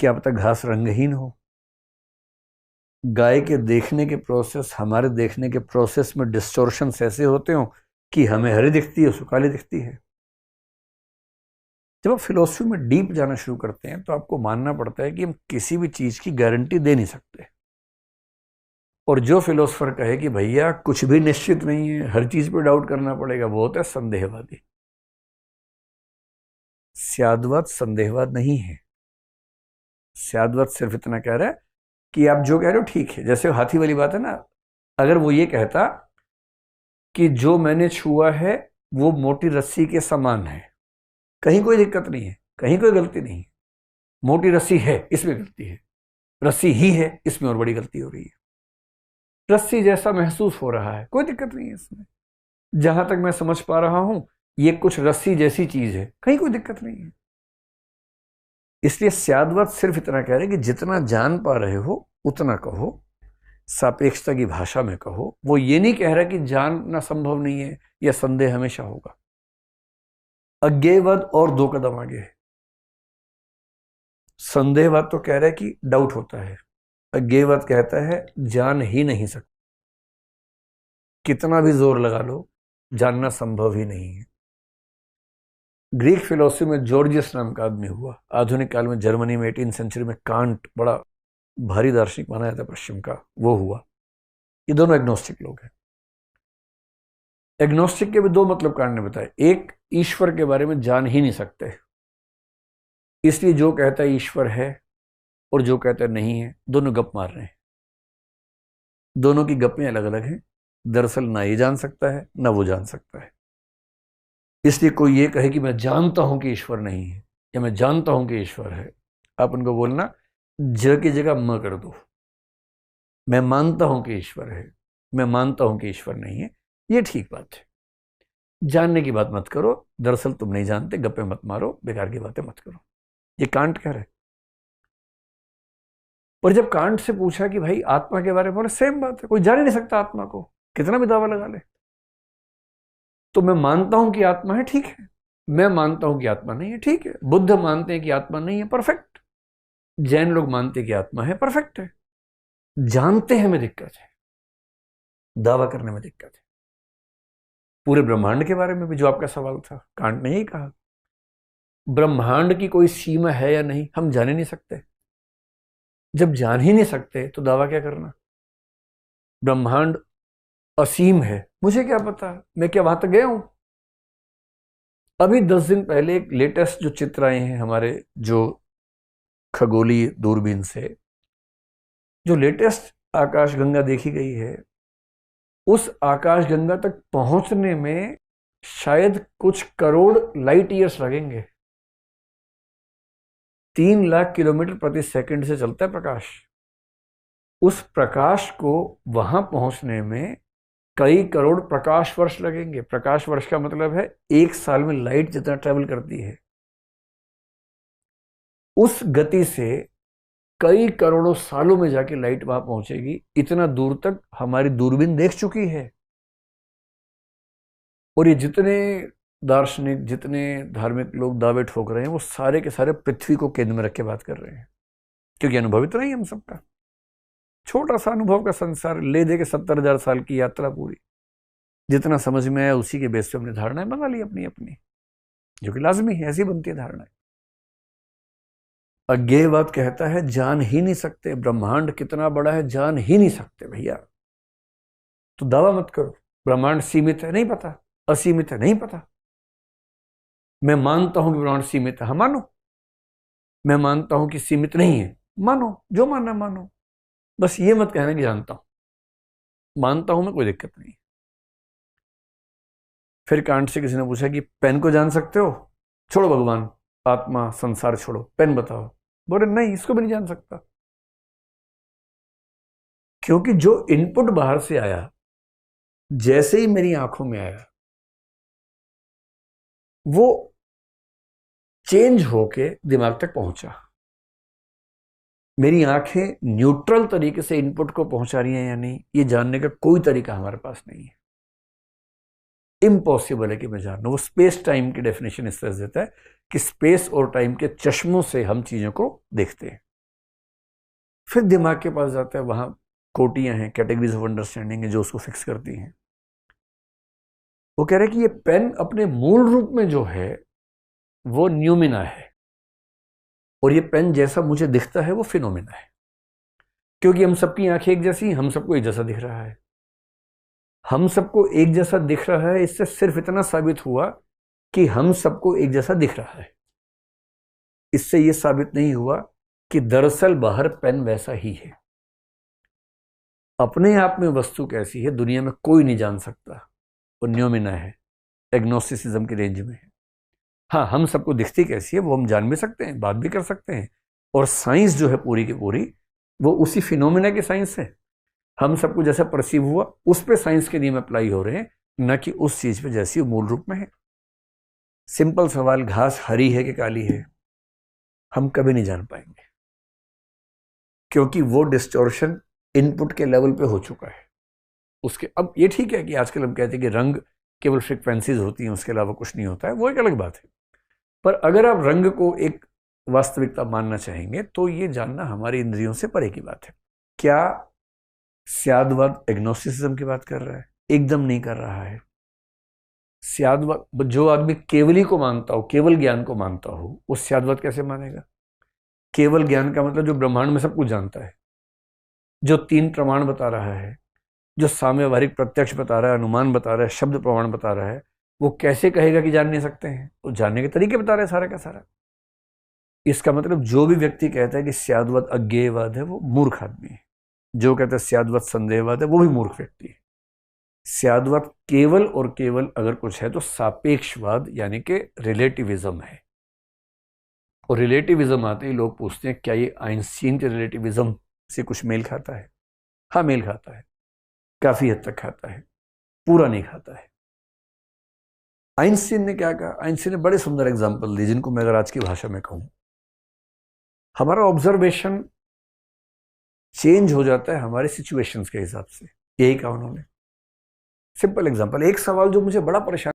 क्या अब तक घास रंगहीन हो। गाय के देखने के प्रोसेस हमारे देखने के प्रोसेस में डिस्टोर्शंस ऐसे होते हो कि हमें हरी दिखती है, उसको काली दिखती है। जब आप फिलोसफी में डीप जाना शुरू करते हैं तो आपको मानना पड़ता है कि हम किसी भी चीज की गारंटी दे नहीं सकते। और जो फिलोसफर कहे कि भैया कुछ भी निश्चित नहीं है, हर चीज पे डाउट करना पड़ेगा, वो होता है संदेहवादी। स्यादवाद संदेहवाद नहीं है। स्यादवाद सिर्फ इतना कह रहा है कि आप जो कह रहे हो ठीक है। जैसे हाथी वाली बात है ना, अगर वो ये कहता कि जो मैंने छुआ है वो मोटी रस्सी के समान है, कहीं कोई दिक्कत नहीं है, कहीं कोई गलती नहीं है। मोटी रस्सी है इसमें गलती है, रस्सी ही है इसमें और बड़ी गलती हो रही है। रस्सी जैसा महसूस हो रहा है, कोई दिक्कत नहीं है इसमें। जहां तक मैं समझ पा रहा हूं ये कुछ रस्सी जैसी चीज है, कहीं कोई दिक्कत नहीं है। इसलिए स्यादवाद सिर्फ इतना कह रहे कि जितना जान पा रहे हो उतना कहो, सापेक्षता की भाषा में कहो। वो ये नहीं कह रहा कि जानना संभव नहीं है या संदेह हमेशा होगा। अज्ञेयवाद और दो कदम आगे है। संदेहवाद तो कह रहा है कि डाउट होता है, अज्ञेयवाद कहता है जान ही नहीं सकते, कितना भी जोर लगा लो जानना संभव ही नहीं है। ग्रीक फिलोसफी में जॉर्जियस नाम का आदमी हुआ, आधुनिक काल में जर्मनी में 18वीं सेंचुरी में कांट बड़ा भारी दार्शनिक माना जाता है पश्चिम का, वो हुआ। ये दोनों एग्नोस्टिक लोग हैं। एग्नोस्टिक के भी दो मतलब कांट ने बताए। एक, ईश्वर के बारे में जान ही नहीं सकते, इसलिए जो कहता है ईश्वर है और जो कहता है नहीं है, दोनों गप मार रहे हैं। दोनों की गप्पें अलग अलग हैं। दरअसल ना ये जान सकता है ना वो जान सकता है। इसलिए कोई ये कहे कि मैं जानता हूं कि ईश्वर नहीं है या मैं जानता हूं कि ईश्वर है, आप उनको बोलना ज की जगह म कर दो। मैं मानता हूं कि ईश्वर है, मैं मानता हूं कि ईश्वर नहीं है, ये ठीक बात है। जानने की बात मत करो, दरअसल तुम नहीं जानते, गप्पे मत मारो, बेकार की बातें मत करो। ये कांट कह रहे। और जब कांट से पूछा कि भाई आत्मा के बारे में, बोले सेम बात है, कोई जान ही नहीं सकता आत्मा को, कितना भी दावा लगा ले। तो मैं मानता हूं कि आत्मा है, ठीक है। मैं मानता हूं कि आत्मा नहीं है, ठीक है। बुद्ध मानते हैं कि आत्मा नहीं है, परफेक्ट। जैन लोग मानते हैं कि आत्मा है, परफेक्ट है। जानते हैं में दिक्कत है, दावा करने में दिक्कत है। पूरे ब्रह्मांड के बारे में भी जो आपका सवाल था, कांट ने यही कहा, ब्रह्मांड की कोई सीमा है या नहीं, हम जान ही नहीं सकते। जब जान ही नहीं सकते तो दावा क्या करना। ब्रह्मांड असीम है, मुझे क्या पता, मैं क्या वहां तक गया हूं। अभी 10 दिन पहले एक लेटेस्ट जो चित्र आए हैं हमारे जो खगोलीय दूरबीन से, जो लेटेस्ट आकाशगंगा देखी गई है, उस आकाशगंगा तक पहुंचने में शायद कुछ करोड़ लाइट ईयर्स लगेंगे। 3 लाख किलोमीटर प्रति सेकंड से चलता है प्रकाश। उस प्रकाश को वहां पहुंचने में कई करोड़ प्रकाश वर्ष लगेंगे। प्रकाश वर्ष का मतलब है 1 साल में लाइट जितना ट्रेवल करती है, उस गति से कई करोड़ों सालों में जाके लाइट वहां पहुंचेगी। इतना दूर तक हमारी दूरबीन देख चुकी है। और ये जितने दार्शनिक, जितने धार्मिक लोग दावे ठोक रहे हैं, वो सारे के सारे पृथ्वी को केंद्र में रख के बात कर रहे हैं, क्योंकि अनुभव इतना ही हम सबका, छोटा सा अनुभव का संसार, ले दे के 70,000 साल की यात्रा पूरी, जितना समझ में आया उसी के बेस पे हमने धारणाएं बना ली अपनी अपनी, जो कि लाजमी है, ऐसी बनती है धारणाएं। अज्ञेयवाद कहता है जान ही नहीं सकते, ब्रह्मांड कितना बड़ा है जान ही नहीं सकते भैया, तो दावा मत करो ब्रह्मांड सीमित है, नहीं पता, असीमित है, नहीं पता। मैं मानता हूं कि ब्रह्मांड सीमित है, हाँ मानो। मैं मानता हूं कि सीमित नहीं है, मानो, जो मानना मानो, बस ये मत कहना कि जानता हूं। मानता हूं मैं, कोई दिक्कत नहीं। फिर कांट से किसी ने पूछा कि पेन को जान सकते हो? छोड़ो भगवान, आत्मा, संसार छोड़ो, पेन बताओ। बोले नहीं, इसको भी नहीं जान सकता, क्योंकि जो इनपुट बाहर से आया, जैसे ही मेरी आंखों में आया, वो चेंज होके दिमाग तक पहुंचा। मेरी आंखें न्यूट्रल तरीके से इनपुट को पहुंचा रही हैं या नहीं, ये जानने का कोई तरीका हमारे पास नहीं है। इम्पॉसिबल है कि मैं जानूं। वो स्पेस टाइम की डेफिनेशन इस तरह से देता है कि स्पेस और टाइम के चश्मों से हम चीजों को देखते हैं। फिर दिमाग के पास जाता है, वहां कोटियां हैं, कैटेगरीज ऑफ अंडरस्टैंडिंग है, जो उसको फिक्स करती हैं। वो कह रहे हैं कि ये पेन अपने मूल रूप में जो है वो न्यूमिना है, और ये पेन जैसा मुझे दिखता है वो फिनोमिना है, क्योंकि हम सबकी आंखें एक जैसी, हम सबको एक जैसा दिख रहा है। हम सबको एक जैसा दिख रहा है, इससे सिर्फ इतना साबित हुआ कि हम सबको एक जैसा दिख रहा है। इससे यह साबित नहीं हुआ कि दरअसल बाहर पेन वैसा ही है। अपने आप में वस्तु कैसी है दुनिया में कोई नहीं जान सकता, वो न्यूमिना है, एग्नोस्टिसिज्म की रेंज में है। हाँ, हम सबको दिखती कैसी है वो हम जान भी सकते हैं, बात भी कर सकते हैं, और साइंस जो है पूरी की पूरी वो उसी फिनोमिना की साइंस है। हम सबको जैसा परसीव हुआ उस पे साइंस के नियम अप्लाई हो रहे हैं, न कि उस चीज पे जैसी मूल रूप में है। सिंपल सवाल, घास हरी है कि काली है, हम कभी नहीं जान पाएंगे, क्योंकि वो डिस्टॉर्शन इनपुट के लेवल पे हो चुका है उसके। अब ये ठीक है कि आजकल हम कहते हैं कि रंग केवल फ्रिक्वेंसीज होती हैं, उसके अलावा कुछ नहीं होता है, वो एक अलग बात है। पर अगर आप रंग को एक वास्तविकता मानना चाहेंगे तो ये जानना हमारी इंद्रियों से परे की बात है। क्या स्यादवाद एग्नोस्टिसिज्म की बात कर रहा है? एकदम नहीं कर रहा है। स्यादवाद, जो आदमी केवली को मानता हो, केवल ज्ञान को मानता हो, वो स्यादवाद कैसे मानेगा? केवल ज्ञान का मतलब जो ब्रह्मांड में सब कुछ जानता है, जो 3 प्रमाण बता रहा है, जो साम्यवहारिक प्रत्यक्ष बता रहा है, अनुमान बता रहा है, शब्द प्रमाण बता रहा है, वो कैसे कहेगा कि जान नहीं सकते हैं? वो जानने के तरीके बता रहे हैं सारा का सारा। इसका मतलब जो भी व्यक्ति कहता है कि स्यादवाद अज्ञेयवाद है, वो मूर्ख आदमी है। जो कहता है स्यादवाद संदेहवाद है, वो भी मूर्ख व्यक्ति है। स्यादवाद केवल और केवल अगर कुछ है तो सापेक्षवाद यानी कि रिलेटिविज्म है। और रिलेटिविज्म आते ही लोग पूछते हैं क्या ये आइंस्टीन के रिलेटिविज्म से कुछ मेल खाता है? हाँ, मेल खाता है, काफी हद तक खाता है, पूरा नहीं खाता है। आइंस्टीन ने क्या कहा? आइंस्टीन ने बड़े सुंदर एग्जाम्पल दी, जिनको मैं अगर आज की भाषा में कहूं, हमारा ऑब्जर्वेशन चेंज हो जाता है हमारे सिचुएशंस के हिसाब से। यही कहा उन्होंने। सिंपल एग्जांपल, एक सवाल जो मुझे बड़ा परेशान